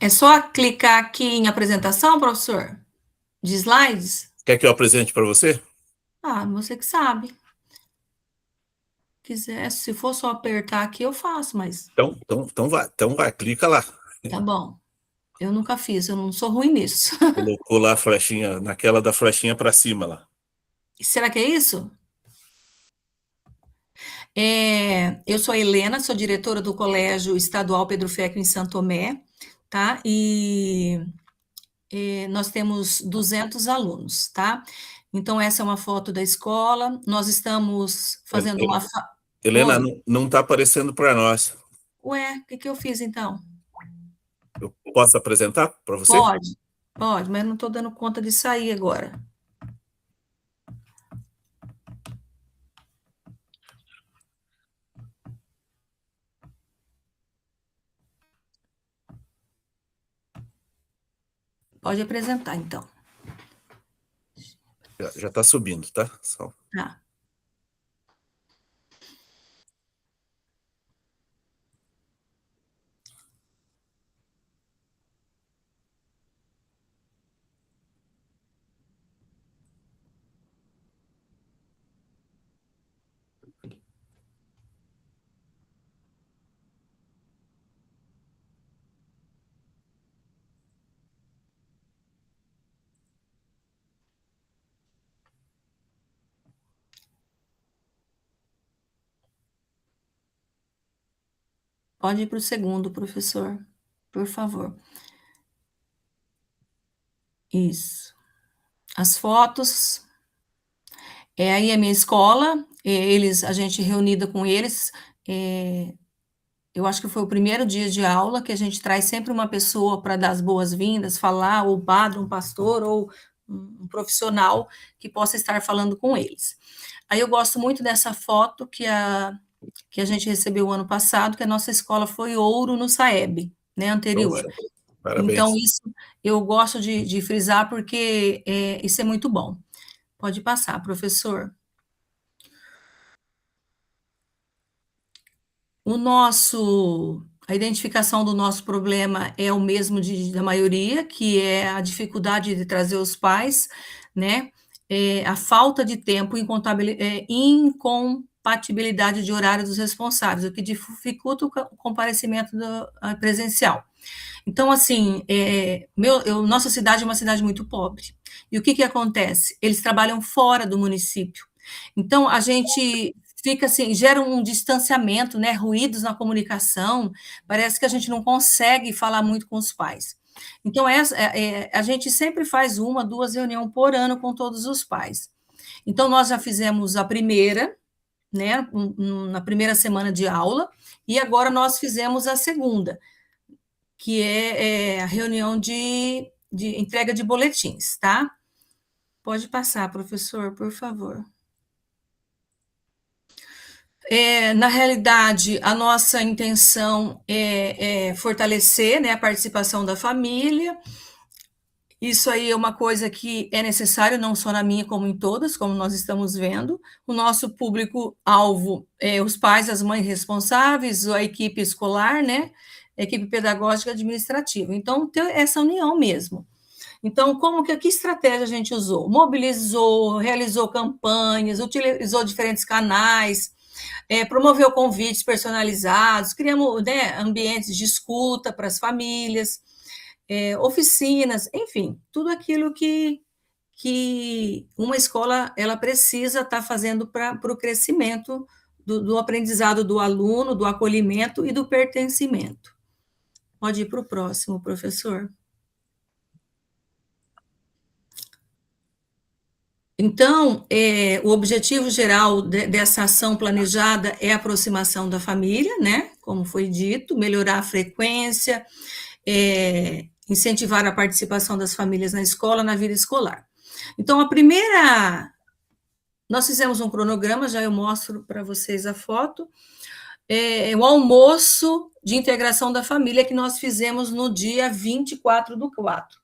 É só clicar aqui em apresentação, professor? De slides? Quer que eu apresente para você? Ah, você que sabe. Quiser, se for só apertar aqui, eu faço, mas Então vai, clica lá. tá bom. Eu nunca fiz, eu não sou ruim nisso. Colocou lá a flechinha, naquela da flechinha para cima lá. Será que é isso? Eu sou a Helena, sou diretora do Colégio Estadual Pedro Fecchio em Santo Tomé, tá? E nós temos 200 alunos, tá? Então, essa é uma foto da escola. Nós estamos fazendo uma... Helena, não está aparecendo para nós. Ué, o que eu fiz então? Eu posso apresentar para você? Pode, mas não estou dando conta de sair agora. Pode apresentar, então. Já está subindo, tá? Tá. Pode ir para o segundo, professor, por favor. Isso. As fotos. Aí a minha escola, a gente reunida com eles, eu acho que foi o primeiro dia de aula que a gente traz sempre uma pessoa para dar as boas-vindas, falar, ou padre, um pastor, ou um profissional que possa estar falando com eles. Aí eu gosto muito dessa foto que a gente recebeu o ano passado, que a nossa escola foi ouro no SAEB, né, anterior. Poxa, parabéns. Então, isso eu gosto de frisar, porque isso é muito bom. Pode passar, professor. A identificação do nosso problema é o mesmo da maioria, que é a dificuldade de trazer os pais, né? A falta de tempo, incompatibilidade de horário dos responsáveis, o que dificulta o comparecimento presencial. Então, assim, nossa cidade é uma cidade muito pobre. E o que acontece? Eles trabalham fora do município. Então, a gente fica assim, gera um distanciamento, né? Ruídos na comunicação, parece que a gente não consegue falar muito com os pais. Então, a gente sempre faz 1, 2 reuniões por ano com todos os pais. Então, nós já fizemos a primeira, né? Na primeira semana de aula, e agora nós fizemos a segunda, que é a reunião de entrega de boletins, tá? Pode passar, professor, por favor. Na realidade, a nossa intenção é fortalecer, né, a participação da família. Isso aí é uma coisa que é necessário, não só na minha, como em todas, como nós estamos vendo. O nosso público-alvo é os pais, as mães responsáveis, a equipe escolar, né, a equipe pedagógica e administrativa. Então, ter essa união mesmo. Então, que estratégia a gente usou? Mobilizou, realizou campanhas, utilizou diferentes canais, promoveu convites personalizados, criamos, né, ambientes de escuta para as famílias, oficinas, enfim, tudo aquilo que uma escola ela precisa estar fazendo para o crescimento do aprendizado do aluno, do acolhimento e do pertencimento. Pode ir para o próximo, professor. Então, o objetivo geral dessa ação planejada é a aproximação da família, né? Como foi dito, melhorar a frequência, incentivar a participação das famílias na escola, na vida escolar. Então, nós fizemos um cronograma, já eu mostro para vocês a foto, o almoço de integração da família que nós fizemos no dia 24/4.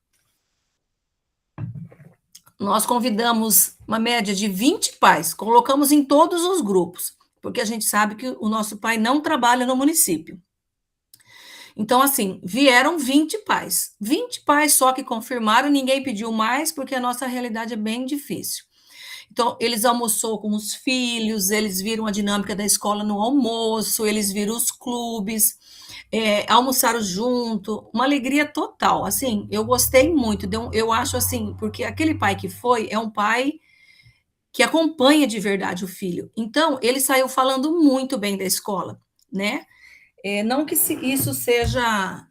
Nós convidamos uma média de 20 pais, colocamos em todos os grupos, porque a gente sabe que o nosso pai não trabalha no município. Então, assim, vieram 20 pais. 20 pais só que confirmaram, ninguém pediu mais, porque a nossa realidade é bem difícil. Então, eles almoçou com os filhos, eles viram a dinâmica da escola no almoço, eles viram os clubes, almoçaram junto, uma alegria total, assim, eu gostei muito, eu acho assim, porque aquele pai que foi, é um pai que acompanha de verdade o filho, então, ele saiu falando muito bem da escola, né, não que isso seja,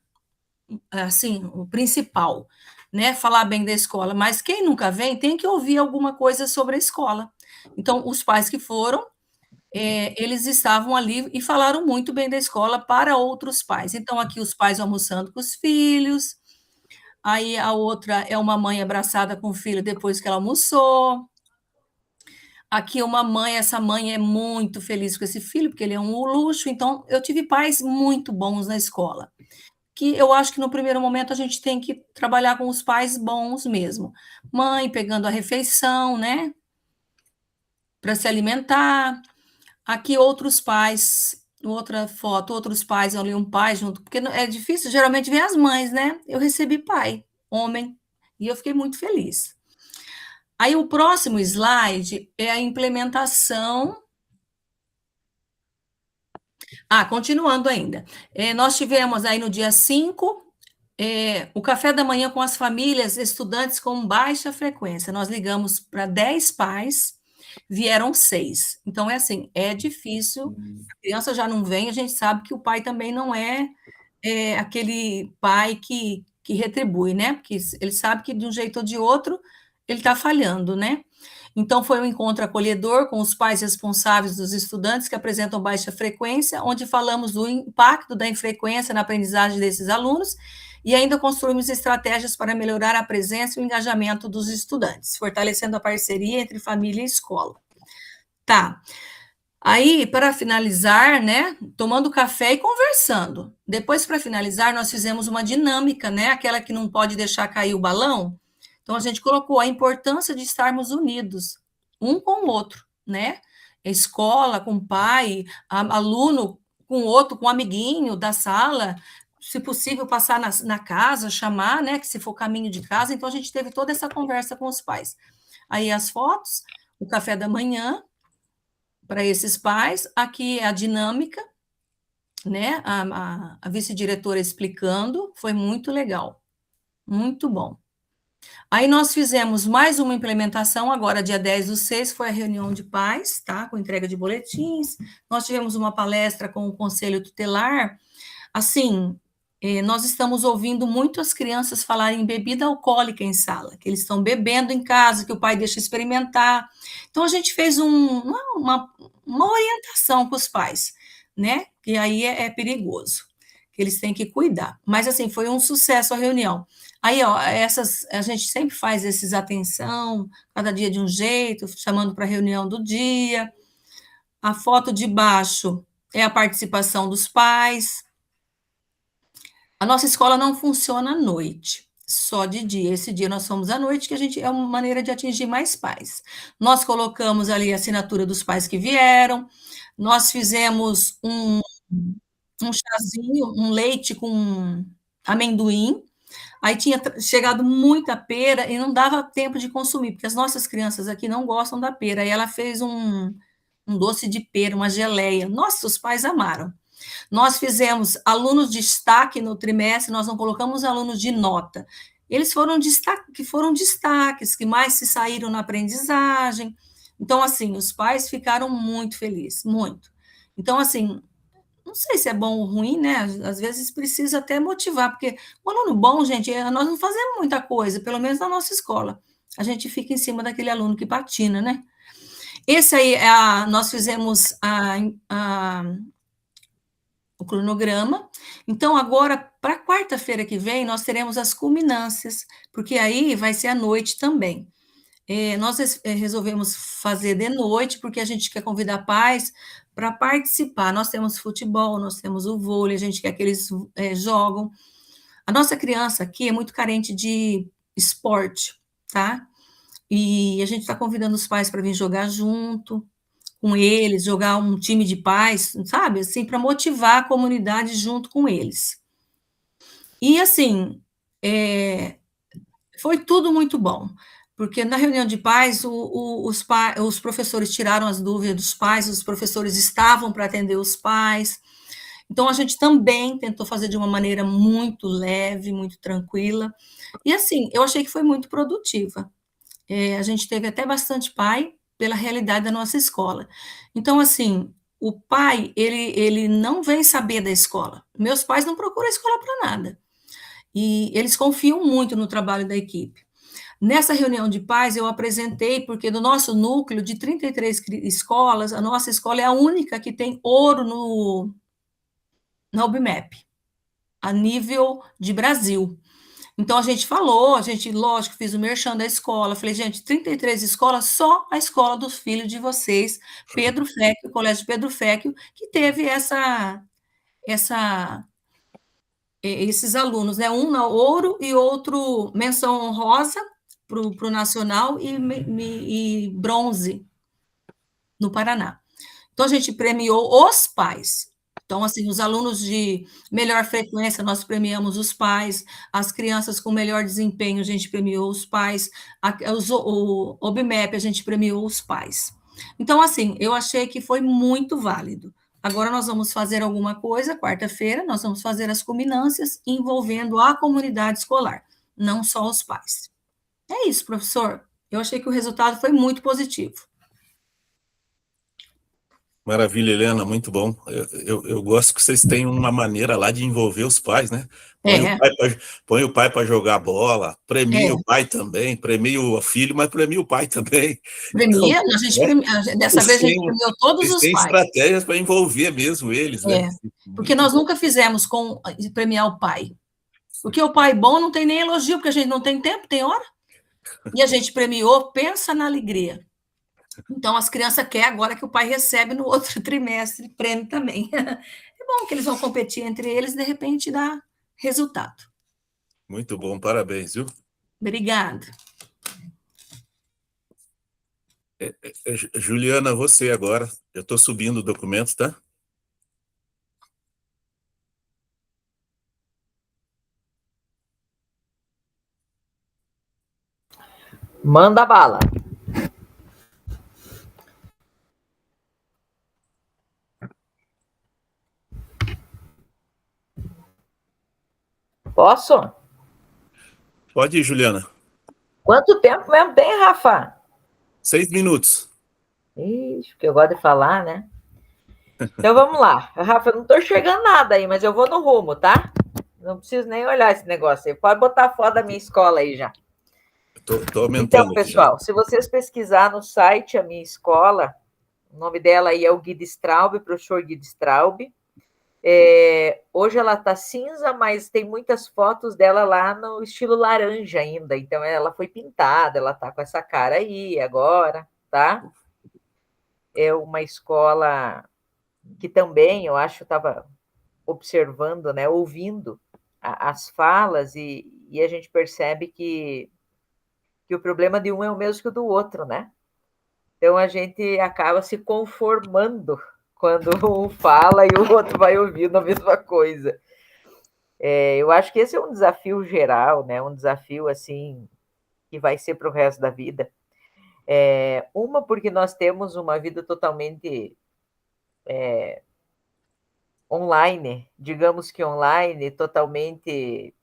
assim, o principal, né, falar bem da escola, mas quem nunca vem tem que ouvir alguma coisa sobre a escola, então, os pais que foram, eles estavam ali e falaram muito bem da escola para outros pais. Então, aqui os pais almoçando com os filhos, aí a outra é uma mãe abraçada com o filho depois que ela almoçou. Aqui uma mãe, essa mãe é muito feliz com esse filho, porque ele é um luxo. Então, eu tive pais muito bons na escola, que eu acho que no primeiro momento a gente tem que trabalhar com os pais bons mesmo. Mãe pegando a refeição, né, para se alimentar. Aqui outros pais, outra foto, outros pais, ali um pai junto, porque é difícil, geralmente vem as mães, né? Eu recebi pai, homem, e eu fiquei muito feliz. Aí o próximo slide é a implementação. Continuando ainda. Nós tivemos aí no dia 5, o café da manhã com as famílias, estudantes com baixa frequência. Nós ligamos para 10 pais, vieram 6. Então, é assim, é difícil, a criança já não vem, a gente sabe que o pai também não é, aquele pai que retribui, né? Porque ele sabe que de um jeito ou de outro ele está falhando, né? Então, foi um encontro acolhedor com os pais responsáveis dos estudantes que apresentam baixa frequência, onde falamos do impacto da infrequência na aprendizagem desses alunos e ainda construímos estratégias para melhorar a presença e o engajamento dos estudantes, fortalecendo a parceria entre família e escola. Tá. Aí, para finalizar, né, tomando café e conversando. Depois, para finalizar, nós fizemos uma dinâmica, né, aquela que não pode deixar cair o balão. Então, a gente colocou a importância de estarmos unidos, um com o outro, né? Escola com o pai, aluno com o outro, com o amiguinho da sala, se possível, passar na casa, chamar, né? Que se for caminho de casa. Então, a gente teve toda essa conversa com os pais. Aí, as fotos, o café da manhã, para esses pais, aqui é a dinâmica, né? A vice-diretora explicando, foi muito legal, muito bom. Aí nós fizemos mais uma implementação, agora dia 10/6, foi a reunião de pais, tá? Com entrega de boletins. Nós tivemos uma palestra com o Conselho Tutelar. Assim, nós estamos ouvindo muito as crianças falarem em bebida alcoólica em sala, que eles estão bebendo em casa, que o pai deixa experimentar. Então, a gente fez uma orientação com os pais, né? Que aí é perigoso, que eles têm que cuidar. Mas, assim, foi um sucesso a reunião. Aí, ó, a gente sempre faz esses atenção, cada dia de um jeito, chamando para a reunião do dia. A foto de baixo é a participação dos pais. A nossa escola não funciona à noite, só de dia. Esse dia nós fomos à noite, que é uma maneira de atingir mais pais. Nós colocamos ali a assinatura dos pais que vieram, nós fizemos um chazinho, um leite com amendoim. Aí tinha chegado muita pera e não dava tempo de consumir, porque as nossas crianças aqui não gostam da pera. Aí ela fez um doce de pera, uma geleia. Nossa, os pais amaram. Nós fizemos alunos de destaque no trimestre, nós não colocamos alunos de nota. Eles foram destaques, que mais se saíram na aprendizagem. Então, assim, os pais ficaram muito felizes, muito. Então, assim, não sei se é bom ou ruim, né? Às vezes precisa até motivar, porque o aluno bom, gente, nós não fazemos muita coisa, pelo menos na nossa escola. A gente fica em cima daquele aluno que patina, né? Esse aí, nós fizemos o cronograma. Então, agora, para quarta-feira que vem, nós teremos as culminâncias, porque aí vai ser à noite também. Nós resolvemos fazer de noite, porque a gente quer convidar pais para participar. Nós temos futebol, nós temos o vôlei, a gente quer que eles jogam. A nossa criança aqui é muito carente de esporte, tá? E a gente está convidando os pais para vir jogar junto com eles, jogar um time de pais, sabe? Assim, para motivar a comunidade junto com eles. E, assim, foi tudo muito bom, porque na reunião de pais, os professores tiraram as dúvidas dos pais, os professores estavam para atender os pais. Então, a gente também tentou fazer de uma maneira muito leve, muito tranquila. E, assim, eu achei que foi muito produtiva. A gente teve até bastante pai pela realidade da nossa escola. Então, assim, o pai, ele não vem saber da escola. Meus pais não procuram a escola para nada. E eles confiam muito no trabalho da equipe. Nessa reunião de pais, eu apresentei, porque do nosso núcleo de 33 escolas, a nossa escola é a única que tem ouro na UBMEP, a nível de Brasil. Então, a gente falou, lógico, fiz o merchan da escola, falei, gente, 33 escolas, só a escola dos filhos de vocês, Pedro Féquio, o Colégio Pedro Féquio, que teve esses alunos, né? Um na ouro e outro menção honrosa para o nacional e bronze no Paraná. Então, a gente premiou os pais. Então, assim, os alunos de melhor frequência, nós premiamos os pais, as crianças com melhor desempenho, a gente premiou os pais, o OBMEP, a gente premiou os pais. Então, assim, eu achei que foi muito válido. Agora nós vamos fazer alguma coisa, quarta-feira, nós vamos fazer as culminâncias envolvendo a comunidade escolar, não só os pais. É isso, professor. Eu achei que o resultado foi muito positivo. Maravilha, Helena, muito bom. Eu gosto que vocês têm uma maneira lá de envolver os pais, né? É, Põe o pai para jogar bola, premia o é. pai também, premia o filho, mas premia o pai também. Então, Premia, a gente né? dessa vez Vocês a gente têm, premiou todos vocês os têm pais. estratégias para envolver mesmo eles, né? É, porque Muito nós bom. nunca fizemos com premiar o pai. Porque o pai bom não tem nem elogio, porque a gente não tem tempo, tem hora. E a gente premiou, pensa na alegria. Então, as crianças querem agora que o pai recebe no outro trimestre prêmio também. É bom que eles vão competir entre eles, de repente dá resultado. Muito bom, parabéns, viu? Obrigada. Juliana, você agora. Eu estou subindo o documento, tá? Manda bala. Posso? Pode ir, Juliana. Quanto tempo mesmo tem, Rafa? 6 minutos. Ixi, que eu gosto de falar, né? Então vamos lá. Rafa, eu não estou enxergando nada aí, mas eu vou no rumo, tá? Não preciso nem olhar esse negócio aí. Pode botar a foto da minha escola aí já. Estou aumentando Então, aqui pessoal, se vocês pesquisar no site a minha escola, o nome dela aí é o Guido Straub, professor Guido Straub. Hoje ela está cinza, mas tem muitas fotos dela lá no estilo laranja ainda. Então, ela foi pintada, ela está com essa cara aí agora, tá? É uma escola que também, eu acho, estava observando, né, ouvindo as falas e a gente percebe que o problema de um é o mesmo que o do outro, né? Então, a gente acaba se conformando quando um fala e o outro vai ouvindo a mesma coisa. Eu acho que esse é um desafio geral, né? Um desafio, assim, que vai ser para o resto da vida. Uma, porque nós temos uma vida totalmente online, digamos que online, totalmente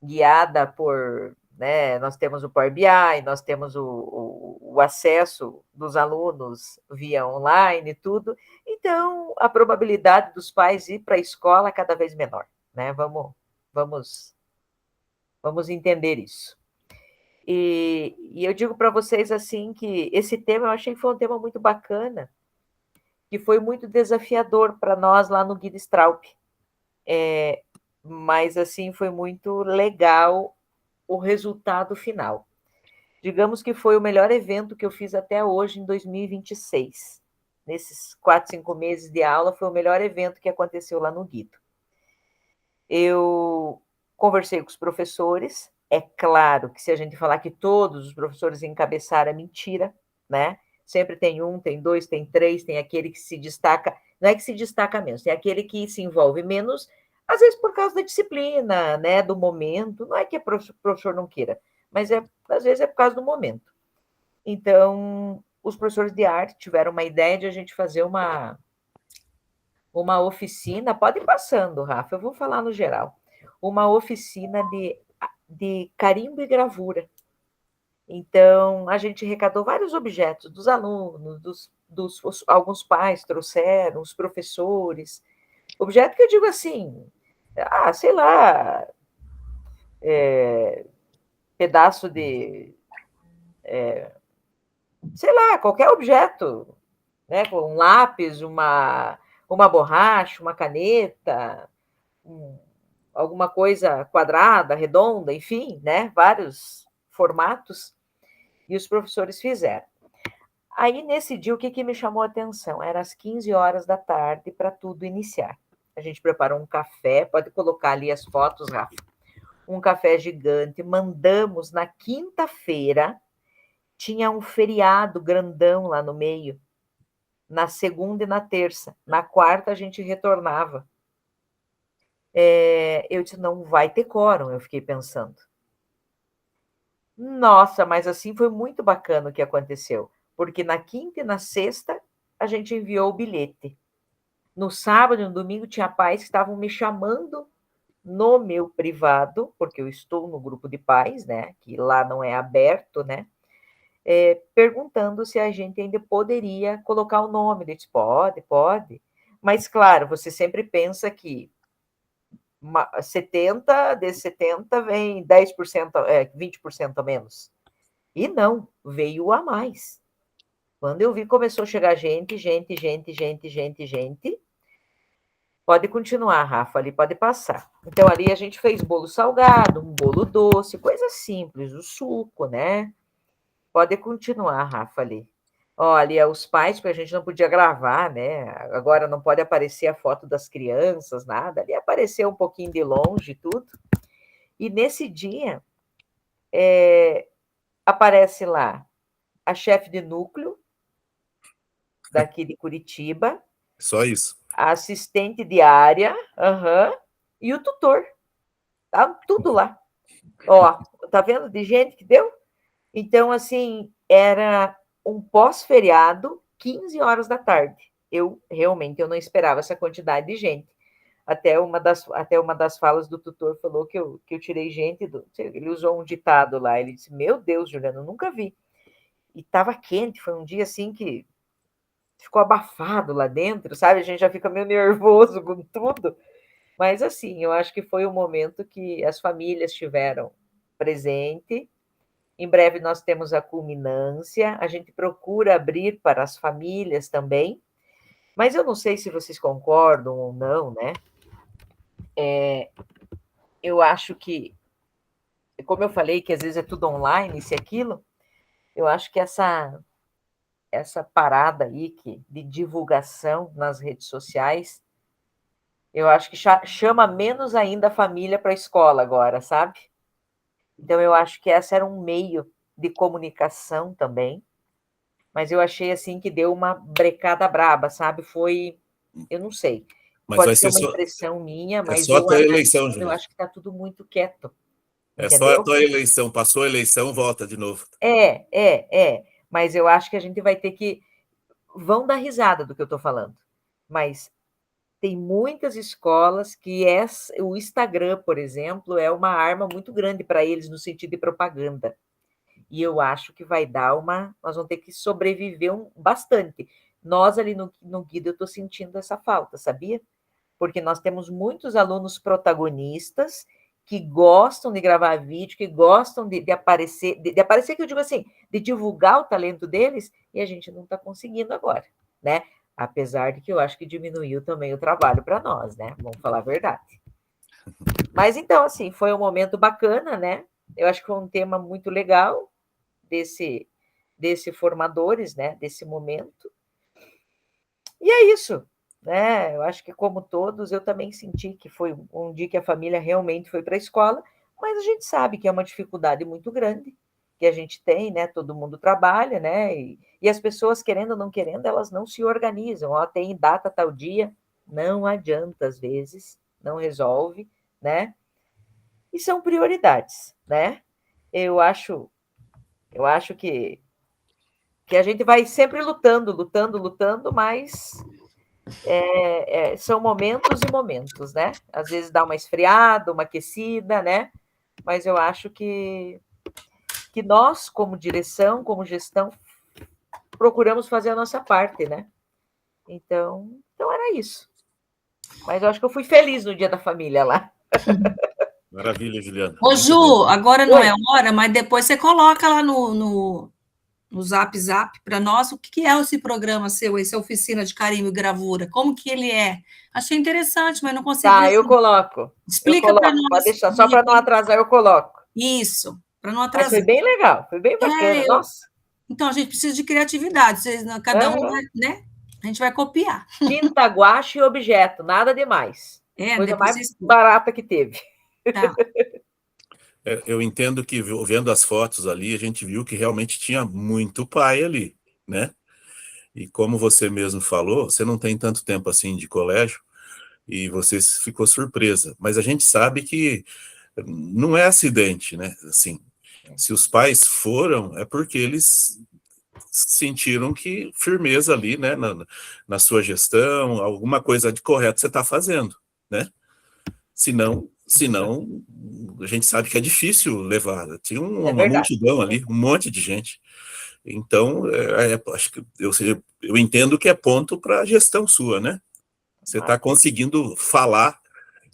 guiada por, né, nós temos o Power BI, nós temos o acesso dos alunos via online e tudo, então a probabilidade dos pais ir para a escola é cada vez menor, né? Vamos entender isso. E eu digo para vocês assim que esse tema eu achei que foi um tema muito bacana, que foi muito desafiador para nós lá no Guido Straub. Mas assim foi muito legal o resultado final. Digamos que foi o melhor evento que eu fiz até hoje, em 2026. Nesses 4, 5 meses de aula, foi o melhor evento que aconteceu lá no Guido. Eu conversei com os professores. É claro que se a gente falar que todos os professores encabeçaram, é mentira, né? Sempre tem um, tem dois, tem três, tem aquele que se destaca. Não é que se destaca menos, tem aquele que se envolve menos, às vezes por causa da disciplina, né, do momento. Não é que o professor não queira, mas às vezes é por causa do momento. Então, os professores de arte tiveram uma ideia de a gente fazer uma oficina. Pode ir passando, Rafa, eu vou falar no geral. Uma oficina de carimbo e gravura. Então, a gente arrecadou vários objetos dos alunos, alguns pais trouxeram, os professores. Objeto que eu digo assim, sei lá, pedaço de, sei lá, qualquer objeto, né? Um lápis, uma borracha, uma caneta, alguma coisa quadrada, redonda, enfim, né? Vários formatos, e os professores fizeram. Aí, nesse dia, o que me chamou a atenção? Era às 15 horas da tarde para tudo iniciar. A gente preparou um café, pode colocar ali as fotos, Rafa. Um café gigante, mandamos na quinta-feira, tinha um feriado grandão lá no meio, na segunda e na terça. Na quarta, a gente retornava. Eu disse, não vai ter quórum, eu fiquei pensando. Nossa, mas assim foi muito bacana o que aconteceu, porque na quinta e na sexta a gente enviou o bilhete. No sábado e no domingo tinha pais que estavam me chamando no meu privado, porque eu estou no grupo de pais, né, que lá não é aberto, né, perguntando se a gente ainda poderia colocar o nome. Ele disse, pode, pode. Mas, claro, você sempre pensa que 70, desses 70 vem 10%, 20% a menos. E não, veio a mais. Quando eu vi, começou a chegar gente. Pode continuar, Rafa, ali pode passar. Então, ali a gente fez bolo salgado, um bolo doce, coisa simples, o suco, né? Pode continuar, Rafa, ali. Olha, os pais, porque a gente não podia gravar, né? Agora não pode aparecer a foto das crianças, nada. Ali apareceu um pouquinho de longe, tudo. E nesse dia, aparece lá a chefe de núcleo, daqui de Curitiba. Só isso. A assistente de área, e o tutor. Tá tudo lá. Ó, tá vendo de gente que deu? Então, assim, era um pós-feriado, 15 horas da tarde. Eu não esperava essa quantidade de gente. Até uma das falas do tutor falou que eu tirei gente. Ele usou um ditado lá. Ele disse: meu Deus, Juliana, eu nunca vi. E estava quente, foi um dia assim que ficou abafado lá dentro, sabe? A gente já fica meio nervoso com tudo. Mas, assim, eu acho que foi um momento que as famílias tiveram presente. Em breve nós temos a culminância, a gente procura abrir para as famílias também, mas eu não sei se vocês concordam ou não, né? Eu acho que, como eu falei, que às vezes é tudo online, isso e aquilo, eu acho que essa parada aí de divulgação nas redes sociais, eu acho que chama menos ainda a família para a escola agora, sabe? Então, eu acho que essa era um meio de comunicação também, mas eu achei, assim, que deu uma brecada braba, sabe? Foi, eu não sei, Mas pode vai ser ser uma impressão minha, mas só a tua eleição, Juliana. eu acho que está tudo muito quieto, É entendeu? só a tua eleição, passou a eleição, volta de novo. Mas eu acho que a gente vai ter que... Vão dar risada do que eu estou falando, mas tem muitas escolas que o Instagram, por exemplo, é uma arma muito grande para eles no sentido de propaganda. E eu acho que vai dar nós vamos ter que sobreviver bastante. Nós ali no Guido, eu estou sentindo essa falta, sabia? Porque nós temos muitos alunos protagonistas que gostam de gravar vídeo, que gostam de aparecer, de aparecer, que eu digo assim, de divulgar o talento deles, e a gente não está conseguindo agora, né? Apesar de que eu acho que diminuiu também o trabalho para nós, né? Vamos falar a verdade. Mas, então, assim, foi um momento bacana, né? Eu acho que foi um tema muito legal desse formadores, né? Desse momento. E é isso, né? Eu acho que, como todos, eu também senti que foi um dia que a família realmente foi para a escola, mas a gente sabe que é uma dificuldade muito grande que a gente tem, né? Todo mundo trabalha, né? E as pessoas, querendo ou não querendo, elas não se organizam. Ó, tem data tal dia, não adianta, às vezes, não resolve, né? E são prioridades, né? Eu acho que a gente vai sempre lutando, mas são momentos e momentos, né? Às vezes dá uma esfriada, uma aquecida, né? Mas eu acho que nós, como direção, como gestão, procuramos fazer a nossa parte, né? Então era isso. Mas eu acho que eu fui feliz no Dia da Família lá. Maravilha, Juliana. Ô, Muito Ju, bom. agora não Oi. é hora, mas depois você coloca lá no Zap para nós o que é esse programa seu, essa oficina de carimbo e gravura, como que ele é. Achei interessante, mas não consegui. Tá, eu coloco. Explica para nós. Pode deixar, só para não atrasar, eu coloco. Isso, para não Mas atrasar. foi bem legal, foi bem bacana, nossa. Então, a gente precisa de criatividade, cada um, né? A gente vai copiar. Tinta, guache e objeto, nada demais. Coisa mais barata que teve. Tá. Eu entendo que, vendo as fotos ali, a gente viu que realmente tinha muito pai ali, né? E como você mesmo falou, você não tem tanto tempo assim de colégio, e você ficou surpresa. Mas a gente sabe que não é acidente, né? Assim, se os pais foram, é porque eles sentiram que firmeza ali, né? Na sua gestão, alguma coisa de correto você está fazendo, né? Senão, a gente sabe que é difícil levar. Tinha uma multidão ali, um monte de gente. Então, acho que eu entendo que é ponto para a gestão sua, né? Você está conseguindo falar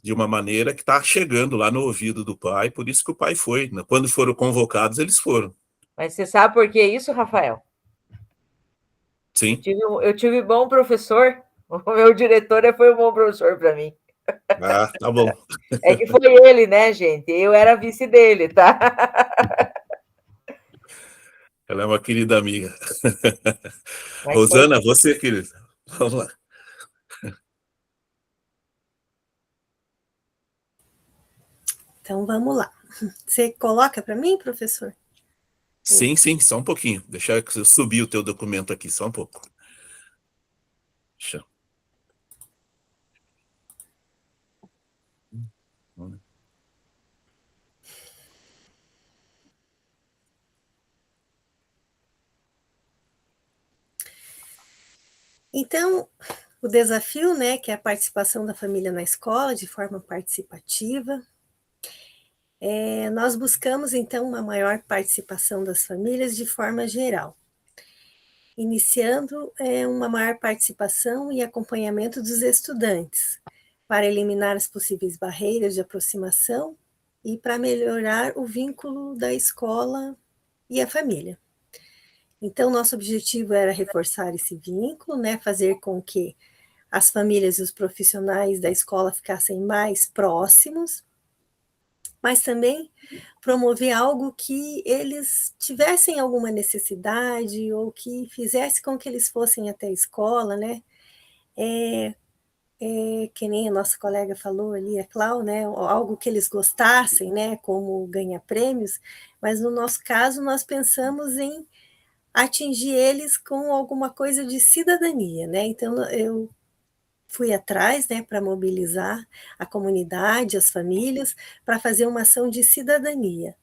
de uma maneira que está chegando lá no ouvido do pai, por isso que o pai foi. Quando foram convocados, eles foram. Mas você sabe por que isso, Rafael? Sim. Eu tive bom professor, o meu diretor foi um bom professor para mim. Ah, tá bom. É que foi ele, né, gente? Eu era vice dele, tá? Ela é uma querida amiga. Mas Rosana, você, querida. Vamos lá. Então, vamos lá. Você coloca para mim, professor? Sim, só um pouquinho. Deixa eu subir o teu documento aqui, só um pouco. Deixa. Então, o desafio, né, que é a participação da família na escola de forma participativa. Nós buscamos, então, uma maior participação das famílias de forma geral, iniciando uma maior participação e acompanhamento dos estudantes, para eliminar as possíveis barreiras de aproximação e para melhorar o vínculo da escola e a família. Então, nosso objetivo era reforçar esse vínculo, né, fazer com que as famílias e os profissionais da escola ficassem mais próximos, mas também promover algo que eles tivessem alguma necessidade ou que fizesse com que eles fossem até a escola, né? Que nem a nossa colega falou ali, a Clau, né? Algo que eles gostassem, né? Como ganhar prêmios, mas no nosso caso nós pensamos em atingir eles com alguma coisa de cidadania, né? Então eu fui atrás, né, para mobilizar a comunidade, as famílias, para fazer uma ação de cidadania.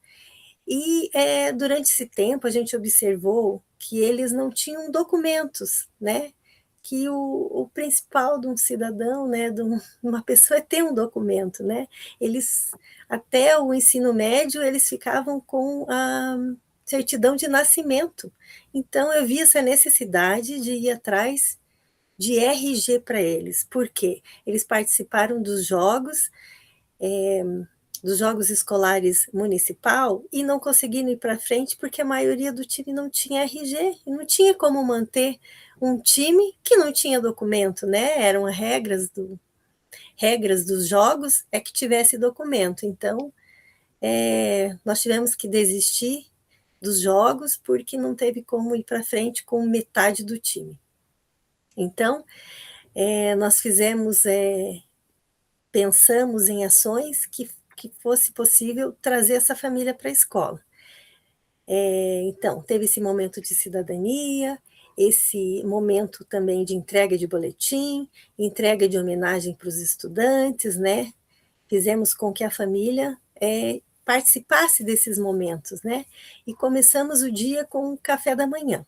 E durante esse tempo a gente observou que eles não tinham documentos, né? Que o principal de um cidadão, né, de uma pessoa é ter um documento, né? Eles, até o ensino médio, eles ficavam com a certidão de nascimento. Então eu vi essa necessidade de ir atrás de RG para eles. Por quê? Eles participaram dos jogos escolares municipal e não conseguiram ir para frente porque a maioria do time não tinha RG e não tinha como manter um time que não tinha documento, né? Eram regras dos jogos que tivesse documento. Então, nós tivemos que desistir dos jogos porque não teve como ir para frente com metade do time. Então, nós pensamos em ações que fosse possível trazer essa família para a escola. Então, teve esse momento de cidadania, esse momento também de entrega de boletim, entrega de homenagem para os estudantes, né? Fizemos com que a família participasse desses momentos, né? E começamos o dia com o café da manhã.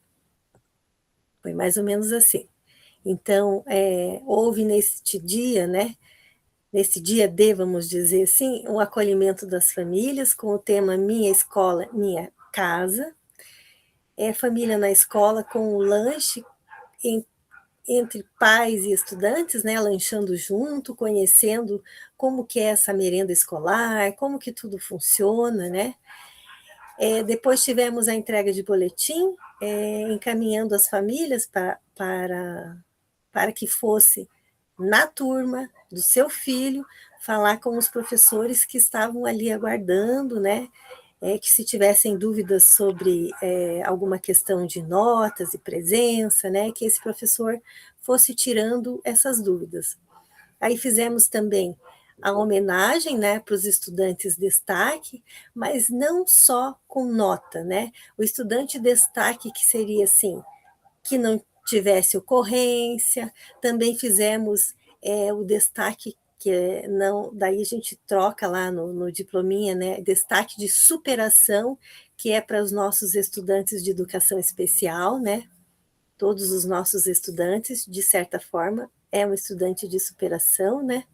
Foi mais ou menos assim. Então, houve neste dia, né? Nesse dia D, vamos dizer assim, um acolhimento das famílias com o tema Minha Escola, Minha Casa. Família na escola com o lanche entre pais e estudantes, né, lanchando junto, conhecendo como que é essa merenda escolar, como que tudo funciona, né? Depois tivemos a entrega de boletim, encaminhando as famílias para que fosse na turma do seu filho, falar com os professores que estavam ali aguardando, né? Que se tivessem dúvidas sobre alguma questão de notas e presença, né? Que esse professor fosse tirando essas dúvidas. Aí fizemos também a homenagem, né, para os estudantes destaque, mas não só com nota, né? O estudante destaque que seria assim, que não tivesse ocorrência, também fizemos o destaque que não, daí a gente troca lá no diplominha, né, destaque de superação, que é para os nossos estudantes de educação especial, né, todos os nossos estudantes, de certa forma, é um estudante de superação, né,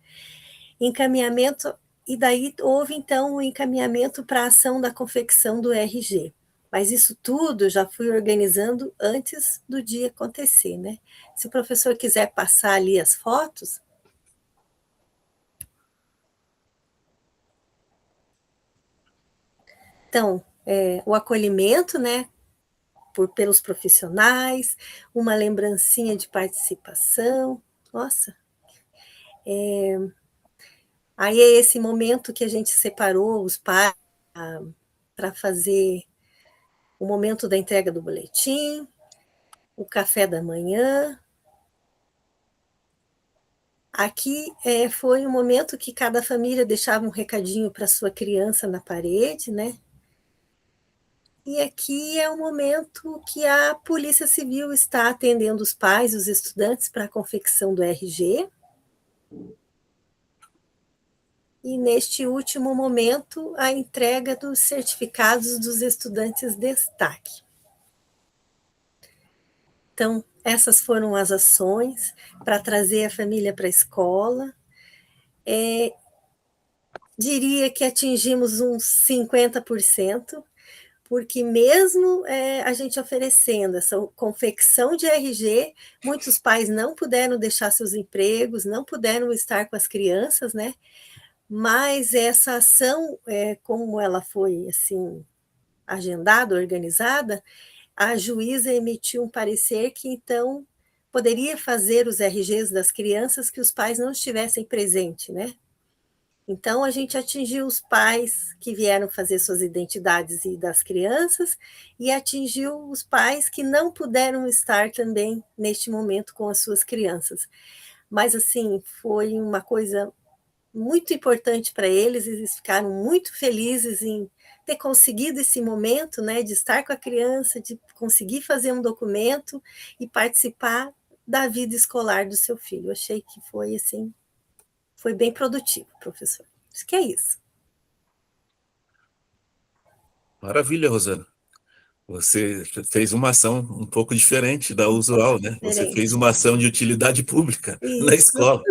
encaminhamento, e daí houve então o encaminhamento para a ação da confecção do RG. Mas isso tudo eu já fui organizando antes do dia acontecer, né? Se o professor quiser passar ali as fotos. Então, o acolhimento, né, pelos profissionais, uma lembrancinha de participação, nossa. Aí é esse momento que a gente separou os pais para fazer o momento da entrega do boletim, o café da manhã. Aqui foi o momento que cada família deixava um recadinho para sua criança na parede, né? E aqui é o momento que a Polícia Civil está atendendo os pais, os estudantes, para a confecção do RG. E neste último momento, a entrega dos certificados dos estudantes destaque. Então, essas foram as ações para trazer a família para a escola. Diria que atingimos uns 50%, porque mesmo a gente oferecendo essa confecção de RG, muitos pais não puderam deixar seus empregos, não puderam estar com as crianças, né? Mas essa ação, como ela foi assim agendada, organizada, a juíza emitiu um parecer que então poderia fazer os RGs das crianças que os pais não estivessem presentes, né? Então, a gente atingiu os pais que vieram fazer suas identidades e das crianças, e atingiu os pais que não puderam estar também neste momento com as suas crianças. Mas, assim, foi uma coisa muito importante para eles, eles ficaram muito felizes em ter conseguido esse momento, né, de estar com a criança, de conseguir fazer um documento e participar da vida escolar do seu filho. Eu achei que foi, assim, foi bem produtivo, professor. Acho que é isso. Maravilha, Rosana. Você fez uma ação um pouco diferente da usual, né? Você fez uma ação de utilidade pública na escola.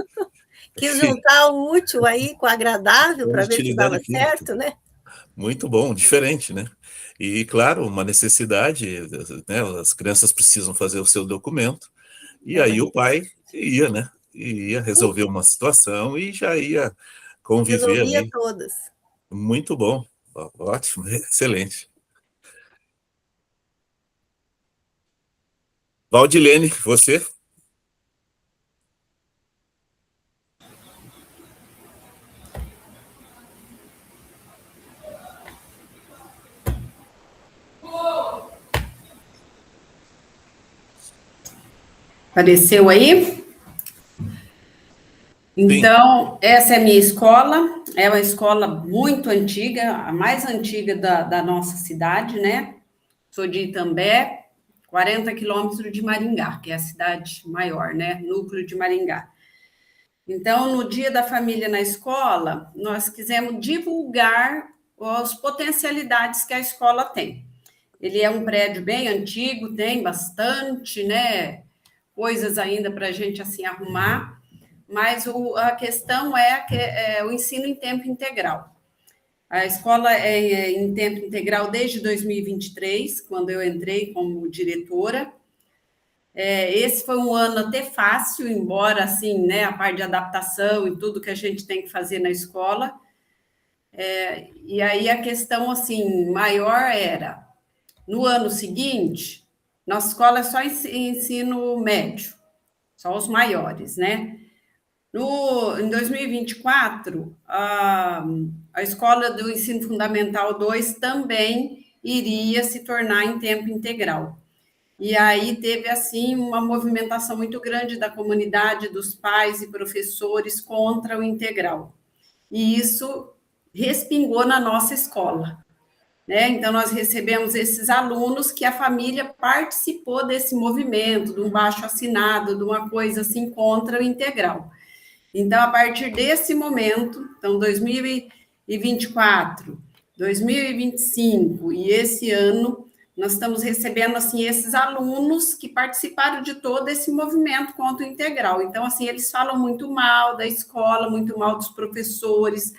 Quis juntar o útil aí com o agradável para ver se dava certo, né? Muito bom, diferente, né? E, claro, uma necessidade, né? As crianças precisam fazer o seu documento, e aí o pai ia, né? Ia resolver uma situação e já ia conviver resolvia ali. Todas. Muito bom, ótimo, excelente. Valdilene, você? Apareceu aí? Então, essa é a minha escola, é uma escola muito antiga, a mais antiga da nossa cidade, né? Sou de Itambé, 40 quilômetros de Maringá, que é a cidade maior, né? Núcleo de Maringá. Então, no Dia da Família na escola, nós quisemos divulgar as potencialidades que a escola tem. Ele é um prédio bem antigo, tem bastante, né? Coisas ainda para a gente assim arrumar, mas a questão é o ensino em tempo integral. A escola é em tempo integral desde 2023, quando eu entrei como diretora. Esse foi um ano até fácil, embora assim, né, a parte de adaptação e tudo que a gente tem que fazer na escola. E aí a questão assim maior era, no ano seguinte, nossa escola é só ensino médio, só os maiores, né? Em 2024, a escola do ensino fundamental 2 também iria se tornar em tempo integral. E aí teve, assim, uma movimentação muito grande da comunidade, dos pais e professores contra o integral. E isso respingou na nossa escola, né? Então, nós recebemos esses alunos que a família participou desse movimento, de um baixo-assinado, de uma coisa assim contra o integral. Então, a partir desse momento, então 2024, 2025 e esse ano, nós estamos recebendo assim esses alunos que participaram de todo esse movimento contra o integral. Então, assim, eles falam muito mal da escola, muito mal dos professores,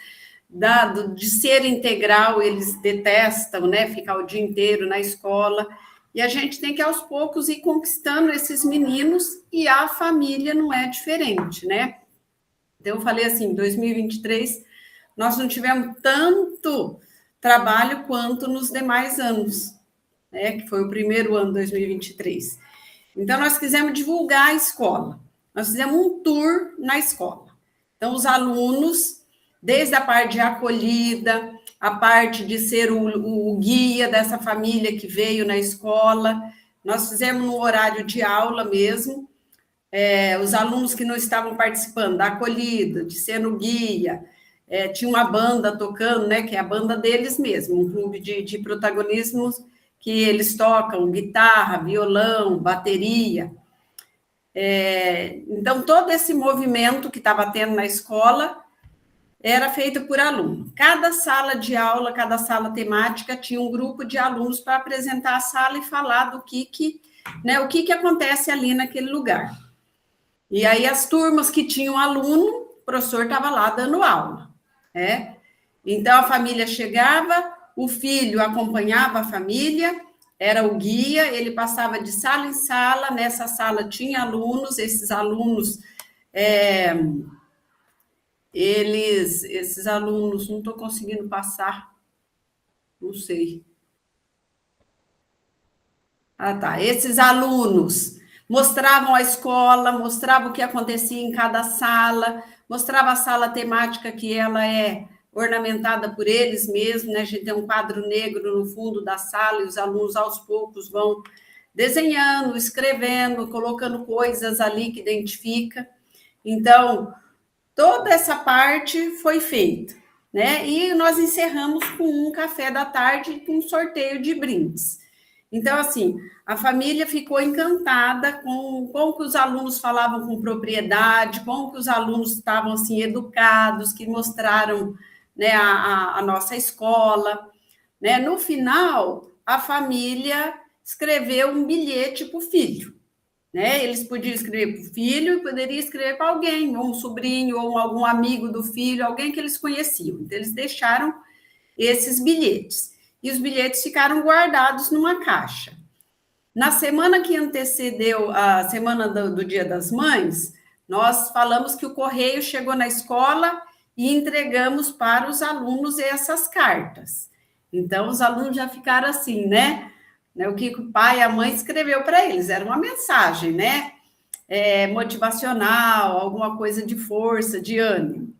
de ser integral, eles detestam, né, ficar o dia inteiro na escola, e a gente tem que, aos poucos, ir conquistando esses meninos, e a família não é diferente, né? Então, eu falei assim, em 2023, nós não tivemos tanto trabalho quanto nos demais anos, né, que foi o primeiro ano, 2023. Então, nós quisemos divulgar a escola, nós fizemos um tour na escola. Então, os alunos, desde a parte de acolhida, a parte de ser o guia dessa família que veio na escola, nós fizemos no horário de aula mesmo, os alunos que não estavam participando da acolhida, de ser no guia, tinha uma banda tocando, né, que é a banda deles mesmo, um clube de protagonismo que eles tocam guitarra, violão, bateria. Então, todo esse movimento que estava tendo na escola era feito por aluno. Cada sala de aula, cada sala temática tinha um grupo de alunos para apresentar a sala e falar do né, o que acontece ali naquele lugar. E aí as turmas que tinham aluno, o professor estava lá dando aula, né? Então a família chegava, o filho acompanhava a família, era o guia, ele passava de sala em sala, nessa sala tinha alunos, esses alunos, esses alunos, não estou conseguindo passar, não sei. Ah, tá, esses alunos mostravam a escola, mostravam o que acontecia em cada sala, mostrava a sala temática que ela é ornamentada por eles mesmos, né? A gente tem um quadro negro no fundo da sala e os alunos, aos poucos, vão desenhando, escrevendo, colocando coisas ali que identifica. Então, toda essa parte foi feita, né? E nós encerramos com um café da tarde com um sorteio de brindes. Então, assim, a família ficou encantada com como que os alunos falavam com propriedade, como que os alunos estavam, assim, educados, que mostraram, né, a nossa escola, né? No final, a família escreveu um bilhete para o filho, né? Eles podiam escrever para o filho e poderiam escrever para alguém, ou um sobrinho, ou algum amigo do filho, alguém que eles conheciam. Então, eles deixaram esses bilhetes. E os bilhetes ficaram guardados numa caixa. Na semana que antecedeu a semana do Dia das Mães, nós falamos que o correio chegou na escola e entregamos para os alunos essas cartas. Então, os alunos já ficaram assim, né? O que o pai e a mãe escreveu para eles, era uma mensagem, né? Motivacional, alguma coisa de força, de ânimo.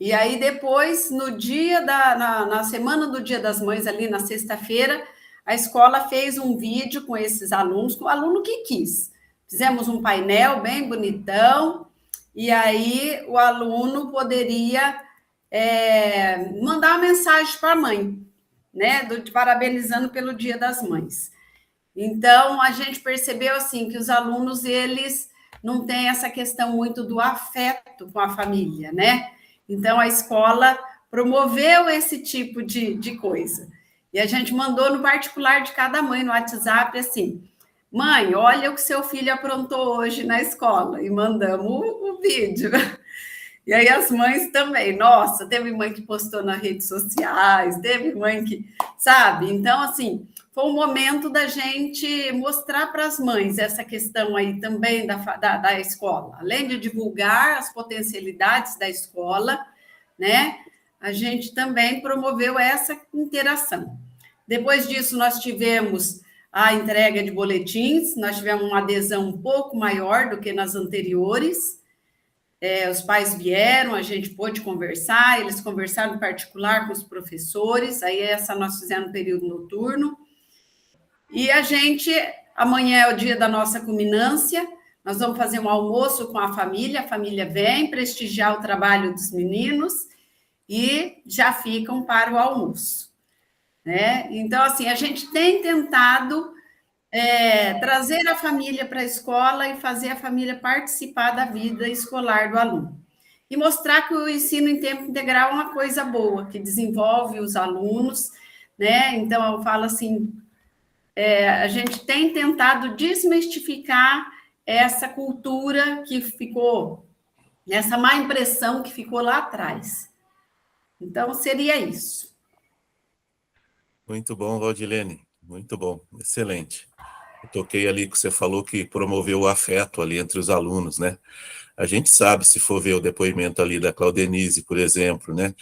E aí, depois, no dia na semana do Dia das Mães, ali na sexta-feira, a escola fez um vídeo com esses alunos, com o aluno que quis. Fizemos um painel bem bonitão, e aí o aluno poderia mandar uma mensagem para a mãe, né, parabenizando pelo Dia das Mães. Então, a gente percebeu, assim, que os alunos, eles não têm essa questão muito do afeto com a família, né? Então, a escola promoveu esse tipo de coisa. E a gente mandou no particular de cada mãe, no WhatsApp, assim, mãe, olha o que seu filho aprontou hoje na escola. E mandamos o vídeo. E aí as mães também. Nossa, teve mãe que postou nas redes sociais, teve mãe que, sabe? Então, assim, foi um momento da gente mostrar para as mães essa questão aí também da escola. Além de divulgar as potencialidades da escola, né? A gente também promoveu essa interação. Depois disso, nós tivemos a entrega de boletins, nós tivemos uma adesão um pouco maior do que nas anteriores. Os pais vieram, a gente pôde conversar, eles conversaram em particular com os professores, aí nós fizemos um período noturno. E amanhã é o dia da nossa culminância, nós vamos fazer um almoço com a família vem prestigiar o trabalho dos meninos e já ficam para o almoço, né? Então, assim, a gente tem tentado trazer a família para a escola e fazer a família participar da vida escolar do aluno. E mostrar que o ensino em tempo integral é uma coisa boa, que desenvolve os alunos, né? Então, eu falo assim, a gente tem tentado desmistificar essa cultura que ficou, essa má impressão que ficou lá atrás, Então, seria isso. Muito bom, Valdilene. Muito bom, excelente. Eu toquei ali que você falou que promoveu o afeto ali entre os alunos, né? A gente sabe, se for ver o depoimento ali da Claudenise, por exemplo, né?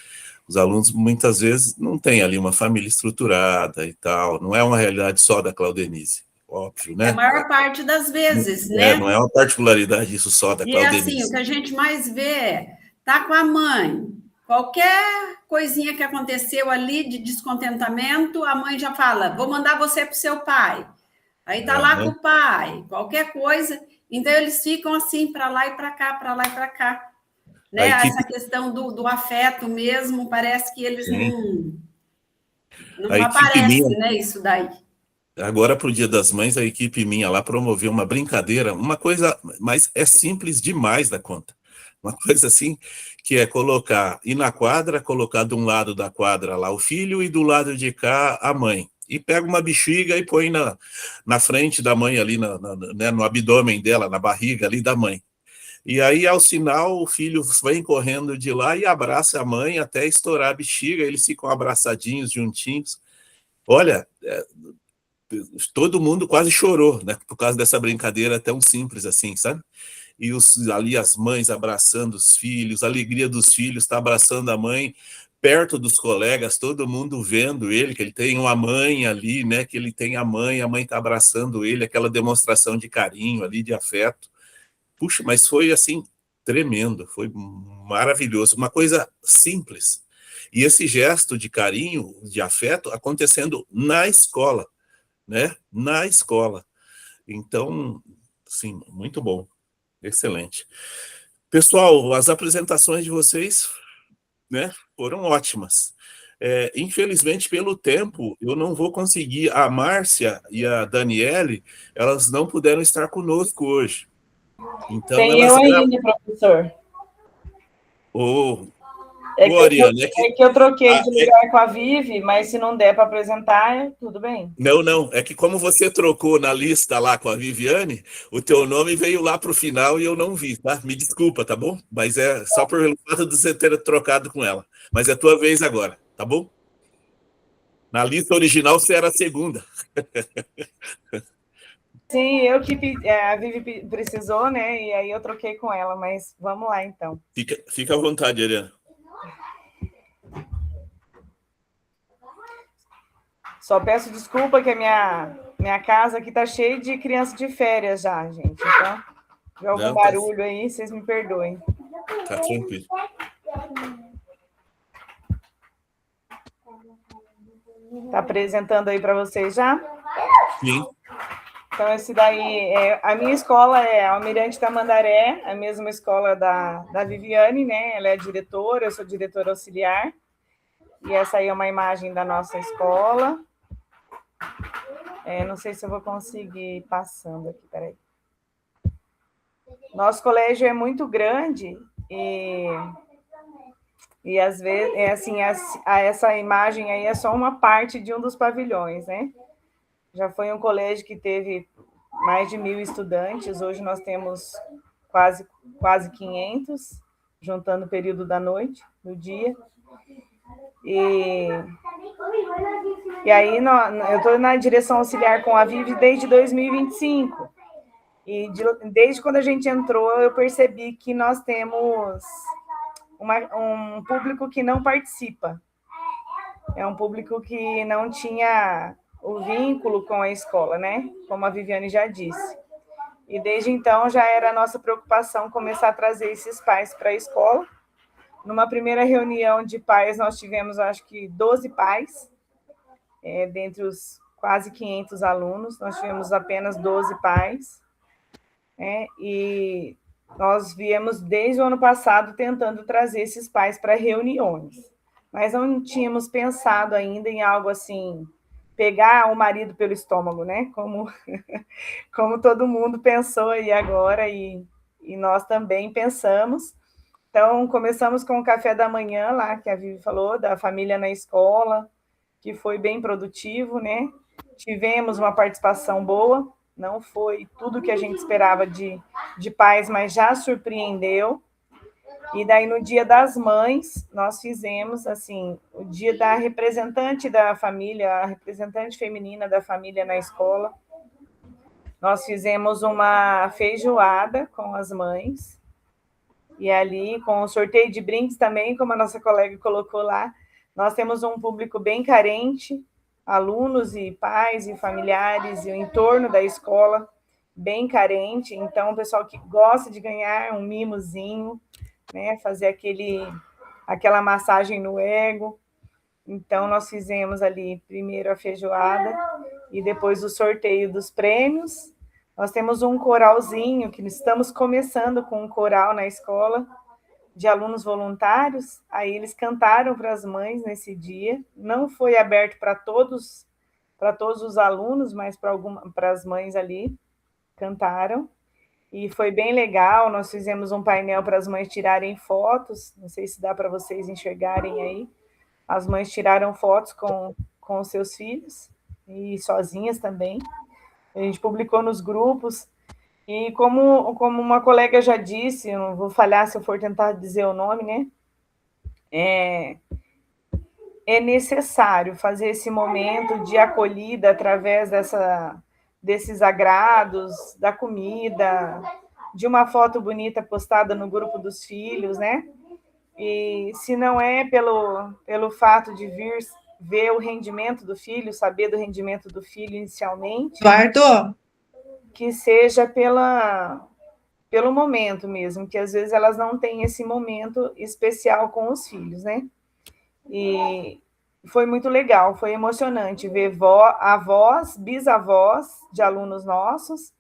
Os alunos, muitas vezes, não têm ali uma família estruturada e tal. Não é uma realidade só da Claudenise, óbvio, né? A maior parte das vezes, né? Não é uma particularidade isso só da Claudenise. E assim, o que a gente mais vê tá com a mãe. Qualquer coisinha que aconteceu ali de descontentamento, a mãe já fala, vou mandar você para o seu pai. Aí tá lá com o pai, qualquer coisa. Então, eles ficam assim, para lá e para cá, para lá e para cá. Né? Essa questão do afeto mesmo, parece que eles não aparecem, né? Isso daí. Agora, para o Dia das Mães, a equipe minha lá promoveu uma brincadeira, uma coisa, mas é simples demais da conta. Uma coisa assim, que é ir na quadra, colocar de um lado da quadra lá o filho e do lado de cá a mãe. E pega uma bexiga e põe na frente da mãe ali, né, no abdômen dela, na barriga ali da mãe. E aí, ao sinal, o filho vem correndo de lá e abraça a mãe até estourar a bexiga, eles ficam abraçadinhos, juntinhos. Olha, todo mundo quase chorou, né, por causa dessa brincadeira tão simples assim, sabe? E ali as mães abraçando os filhos, a alegria dos filhos está abraçando a mãe, perto dos colegas, todo mundo vendo ele, que ele tem uma mãe ali, né, que ele tem a mãe está abraçando ele, aquela demonstração de carinho ali, de afeto. Puxa, mas foi assim, tremendo, foi maravilhoso, uma coisa simples. E esse gesto de carinho, de afeto, acontecendo na escola, né? Na escola. Então, sim, muito bom, excelente. Pessoal, as apresentações de vocês, né, foram ótimas. Infelizmente, pelo tempo, eu não vou conseguir. A Márcia e a Daniele, elas não puderam estar conosco hoje. Então, tem eu ainda, professor. Ariane, que eu troquei de lugar com a Vivi, mas se não der para apresentar, tudo bem. Não, é que como você trocou na lista lá com a Viviane, o teu nome veio lá para o final e eu não vi, tá? Me desculpa, tá bom? Mas é só por fato de você ter trocado com ela. Mas é a tua vez agora, tá bom? Na lista original você era a segunda. Sim, a Vivi precisou, né? E aí eu troquei com ela, mas vamos lá, então. Fica à vontade, Ariane. Só peço desculpa que a minha casa aqui tá cheia de criança de férias já, gente. Então, de algum barulho aí, vocês me perdoem. Tá tranquilo. Tá apresentando aí para vocês já? Sim. Então, esse daí, a minha escola é Almirante Tamandaré, a mesma escola da Viviane, né? Ela é diretora, eu sou diretora auxiliar. E essa aí é uma imagem da nossa escola. Não sei se eu vou conseguir ir passando aqui, peraí. Nosso colégio é muito grande e às vezes, assim, essa imagem aí é só uma parte de um dos pavilhões, né? Já foi um colégio que teve mais de 1.000 estudantes, hoje nós temos quase 500, juntando o período da noite, do dia. E aí eu estou na direção auxiliar com a Vivi desde 2025. E desde quando a gente entrou, eu percebi que nós temos um público que não participa. É um público que não tinha o vínculo com a escola, né? Como a Viviane já disse. E desde então já era a nossa preocupação começar a trazer esses pais para a escola. Numa primeira reunião de pais, nós tivemos, acho que, 12 pais, dentre os quase 500 alunos, nós tivemos apenas 12 pais, e nós viemos desde o ano passado tentando trazer esses pais para reuniões, mas não tínhamos pensado ainda em algo assim, pegar o marido pelo estômago, né? Como todo mundo pensou aí agora, e nós também pensamos. Então, começamos com o café da manhã lá, que a Vivi falou, da família na escola, que foi bem produtivo, né? Tivemos uma participação boa, não foi tudo que a gente esperava de pais, mas já surpreendeu. E daí, no Dia das Mães, nós fizemos, assim, o dia da representante da família, a representante feminina da família na escola. Nós fizemos uma feijoada com as mães, e ali, com o sorteio de brindes também, como a nossa colega colocou lá, nós temos um público bem carente, alunos e pais e familiares e o entorno da escola bem carente, então o pessoal que gosta de ganhar um mimozinho, né, fazer aquela massagem no ego. Então, nós fizemos ali primeiro a feijoada e depois o sorteio dos prêmios. Nós temos um coralzinho, que estamos começando com um coral na escola, de alunos voluntários. Aí eles cantaram para as mães nesse dia. Não foi aberto para todos os alunos, mas para as mães ali cantaram. E foi bem legal, nós fizemos um painel para as mães tirarem fotos, não sei se dá para vocês enxergarem aí, as mães tiraram fotos com os seus filhos, e sozinhas também, a gente publicou nos grupos, e como uma colega já disse, eu não vou falhar se eu for tentar dizer o nome, né, é necessário fazer esse momento de acolhida através desses agrados, da comida, de uma foto bonita postada no grupo dos filhos, né? E se não é pelo fato de vir ver o rendimento do filho, saber do rendimento do filho inicialmente, Eduardo, que seja pelo momento mesmo, que às vezes elas não têm esse momento especial com os filhos, né? E foi muito legal, foi emocionante ver avós, bisavós de alunos nossos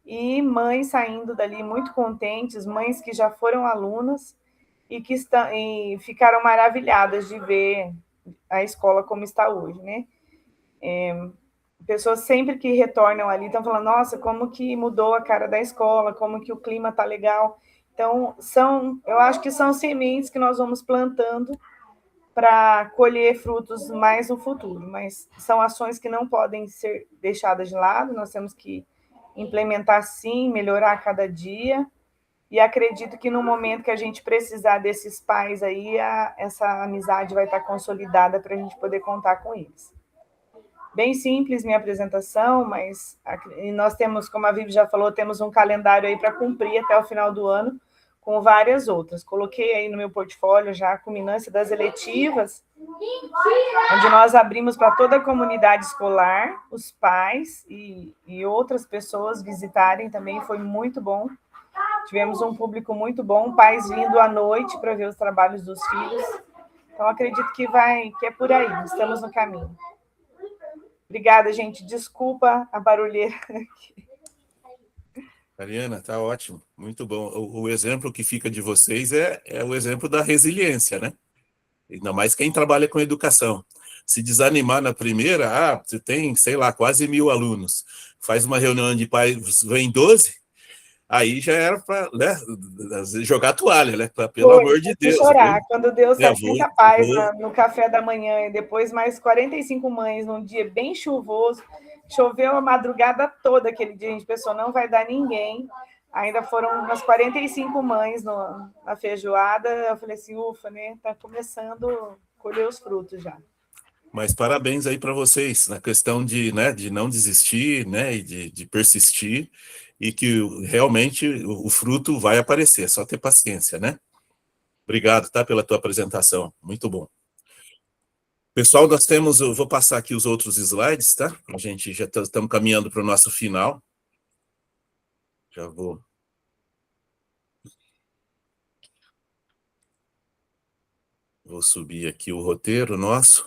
e mães saindo dali muito contentes, mães que já foram alunas e que ficaram maravilhadas de ver a escola como está hoje, né? Pessoas sempre que retornam ali estão falando, nossa, como que mudou a cara da escola, como que o clima está legal. Então, eu acho que são sementes que nós vamos plantando para colher frutos mais no futuro, mas são ações que não podem ser deixadas de lado, nós temos que implementar sim, melhorar a cada dia, e acredito que no momento que a gente precisar desses pais aí, essa amizade vai estar consolidada para a gente poder contar com eles. Bem simples minha apresentação, mas nós temos, como a Vivi já falou, temos um calendário aí para cumprir até o final do ano, com várias outras. Coloquei aí no meu portfólio já a culminância das eletivas, onde nós abrimos para toda a comunidade escolar, os pais e outras pessoas visitarem também, foi muito bom. Tivemos um público muito bom, pais vindo à noite para ver os trabalhos dos filhos. Então, acredito que é por aí, estamos no caminho. Obrigada, gente. Desculpa a barulheira aqui. Mariana, tá ótimo, muito bom. O exemplo que fica de vocês é o exemplo da resiliência, né? Ainda mais quem trabalha com educação. Se desanimar na primeira, você tem, sei lá, quase 1000 alunos, faz uma reunião de pais, vem 12, aí já era para, né, jogar a toalha, né? Pelo amor de Deus. Chorar, quando deu 70 pais no café da manhã e depois mais 45 mães num dia bem chuvoso. Choveu a madrugada toda aquele dia, a gente pensou, não vai dar ninguém. Ainda foram umas 45 mães na feijoada. Eu falei assim, ufa, né? Tá começando a colher os frutos já. Mas parabéns aí para vocês, na questão de não desistir, né? E de persistir, e que realmente o fruto vai aparecer, é só ter paciência, né? Obrigado, tá? Pela tua apresentação, muito bom. Pessoal, eu vou passar aqui os outros slides, tá? A gente já estamos caminhando para o nosso final. Já vou. Vou subir aqui o roteiro nosso.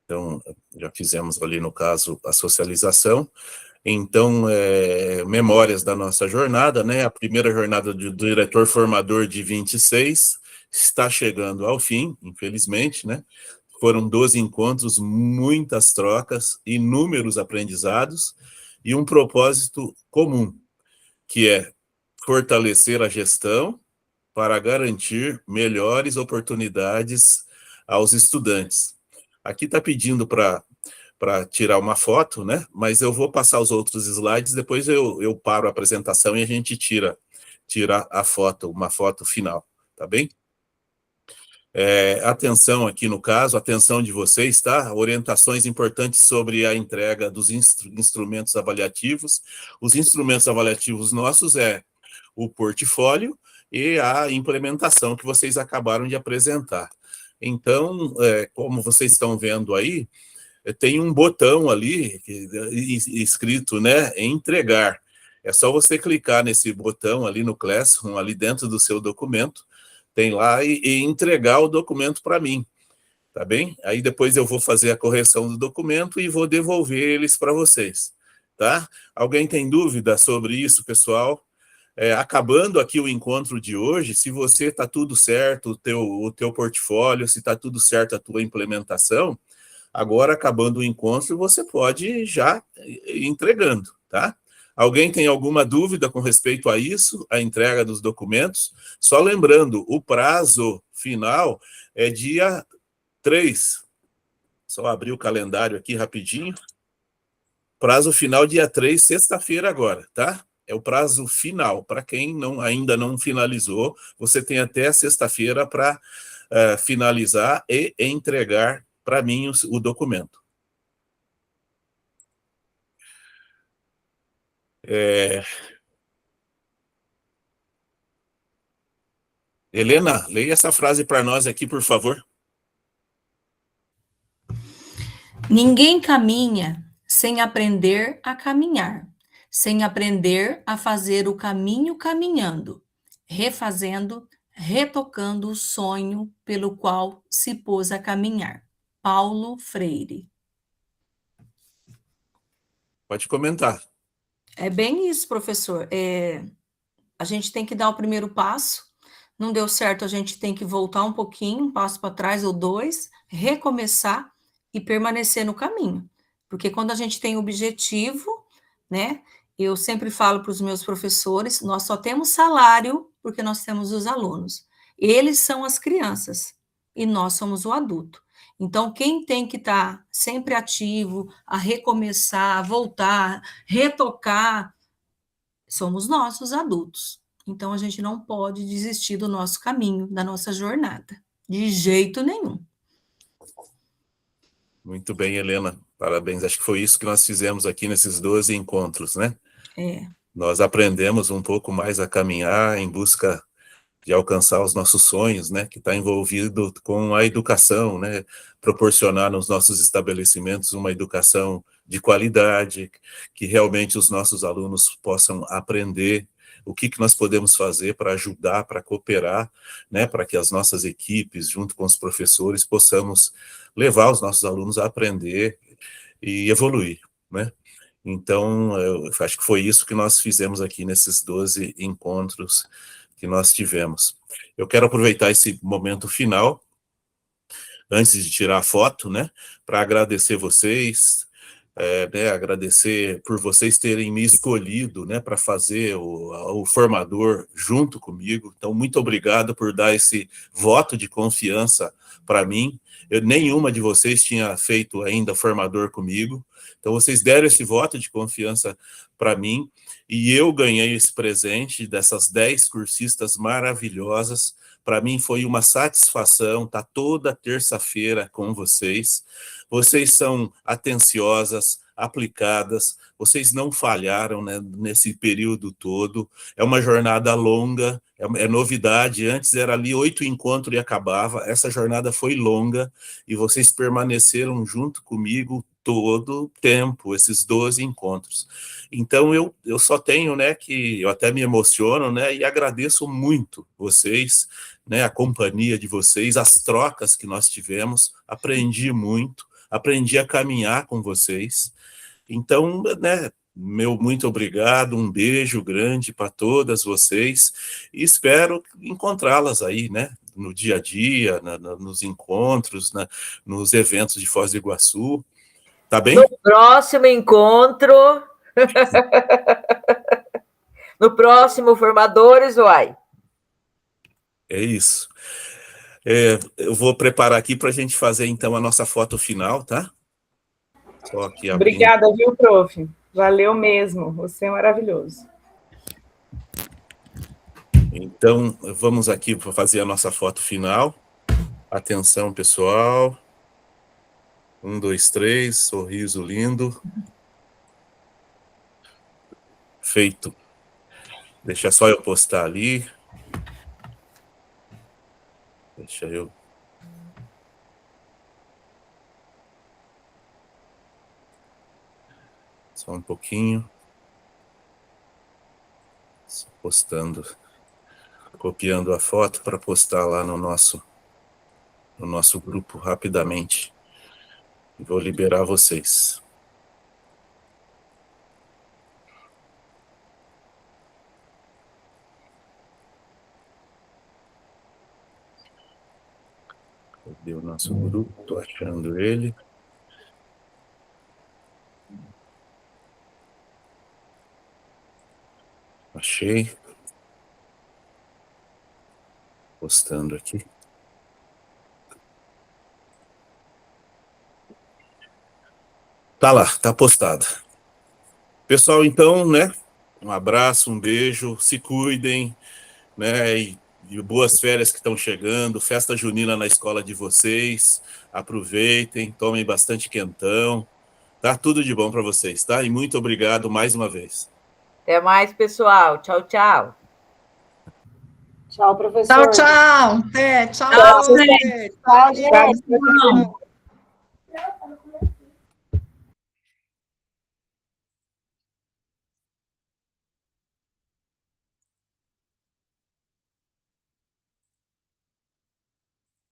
Então, já fizemos ali, no caso, a socialização. Então, memórias da nossa jornada, né? A primeira jornada do diretor formador de 26 está chegando ao fim, infelizmente, né? Foram 12 encontros, muitas trocas, inúmeros aprendizados e um propósito comum, que é fortalecer a gestão para garantir melhores oportunidades aos estudantes. Aqui está pedindo para tirar uma foto, né? Mas eu vou passar os outros slides, depois eu paro a apresentação e a gente tira a foto, uma foto final, tá bem? Atenção aqui no caso, atenção de vocês, tá? Orientações importantes sobre a entrega dos instrumentos avaliativos. Os instrumentos avaliativos nossos o portfólio e a implementação que vocês acabaram de apresentar. Então, como vocês estão vendo aí, tem um botão ali escrito, né, entregar. É só você clicar nesse botão ali no Classroom, ali dentro do seu documento, tem lá e entregar o documento para mim, tá bem? Aí depois eu vou fazer a correção do documento e vou devolver eles para vocês, tá? Alguém tem dúvida sobre isso, pessoal? Acabando aqui o encontro de hoje, se você está tudo certo, o teu portfólio, se está tudo certo a tua implementação, agora acabando o encontro, você pode já ir entregando, tá? Alguém tem alguma dúvida com respeito a isso, a entrega dos documentos? Só lembrando, o prazo final é dia 3. Só abrir o calendário aqui rapidinho. Prazo final dia 3, sexta-feira agora, tá? É o prazo final. Para quem ainda não finalizou, você tem até sexta-feira para finalizar e entregar para mim o documento. Helena, leia essa frase para nós aqui, por favor. Ninguém caminha sem aprender a caminhar, sem aprender a fazer o caminho caminhando, refazendo, retocando o sonho pelo qual se pôs a caminhar. Paulo Freire. Pode comentar. É bem isso, professor. A gente tem que dar o primeiro passo. Não deu certo, a gente tem que voltar um pouquinho, um passo para trás ou dois, recomeçar e permanecer no caminho. Porque quando a gente tem objetivo, né? Eu sempre falo para os meus professores, nós só temos salário porque nós temos os alunos. Eles são as crianças e nós somos o adulto. Então, quem tem que estar sempre ativo, a recomeçar, a voltar, retocar, somos nós, os adultos. Então, a gente não pode desistir do nosso caminho, da nossa jornada, de jeito nenhum. Muito bem, Helena, parabéns. Acho que foi isso que nós fizemos aqui nesses 12 encontros, né? Nós aprendemos um pouco mais a caminhar em busca de alcançar os nossos sonhos, né? Que está envolvido com a educação, né? Proporcionar nos nossos estabelecimentos uma educação de qualidade, que realmente os nossos alunos possam aprender o que nós podemos fazer para ajudar, para cooperar, né, para que as nossas equipes, junto com os professores, possamos levar os nossos alunos a aprender e evoluir, né? Então, eu acho que foi isso que nós fizemos aqui nesses 12 encontros que nós tivemos. Eu quero aproveitar esse momento final, antes de tirar a foto, né, para agradecer vocês, agradecer por vocês terem me escolhido, né, para fazer o formador junto comigo. Então, muito obrigado por dar esse voto de confiança para mim. Nenhuma de vocês tinha feito ainda formador comigo, então vocês deram esse voto de confiança para mim, e eu ganhei esse presente dessas 10 cursistas maravilhosas. Para mim foi uma satisfação estar toda terça-feira com vocês. Vocês são atenciosas, aplicadas, vocês não falharam, né, nesse período todo. É uma jornada longa, é novidade. Antes era ali 8 encontros e acabava. Essa jornada foi longa e vocês permaneceram junto comigo todo o tempo, esses 12 encontros. Então, eu só tenho, né, que eu até me emociono, né, e agradeço muito vocês, né, a companhia de vocês, as trocas que nós tivemos, aprendi muito, aprendi a caminhar com vocês. Então, né, meu muito obrigado, um beijo grande para todas vocês, e espero encontrá-las aí, né, no dia a dia, nos encontros, nos eventos de Foz do Iguaçu. Tá bem? No próximo encontro, No próximo Formadores, uai. É isso. Eu vou preparar aqui para a gente fazer, então, a nossa foto final, tá? Só aqui abrindo. Obrigada, viu, prof? Valeu mesmo, você é maravilhoso. Então, vamos aqui para fazer a nossa foto final. Atenção, pessoal. 1, 2, 3, sorriso lindo. Feito. Deixa só eu postar ali. Deixa eu... Só um pouquinho. Postando. Copiando a foto para postar lá no nosso grupo rapidamente. Vou liberar vocês. Cadê o nosso grupo? Estou achando ele. Achei. Postando aqui. Tá lá, tá postado. Pessoal, então, né? Um abraço, um beijo, se cuidem, né? E boas férias que estão chegando, festa junina na escola de vocês. Aproveitem, tomem bastante quentão. Tá tudo de bom para vocês, tá? E muito obrigado mais uma vez. Até mais, pessoal. Tchau, tchau. Tchau, professor. Tchau, tchau. Até, tchau. Tchau, gente. Tchau.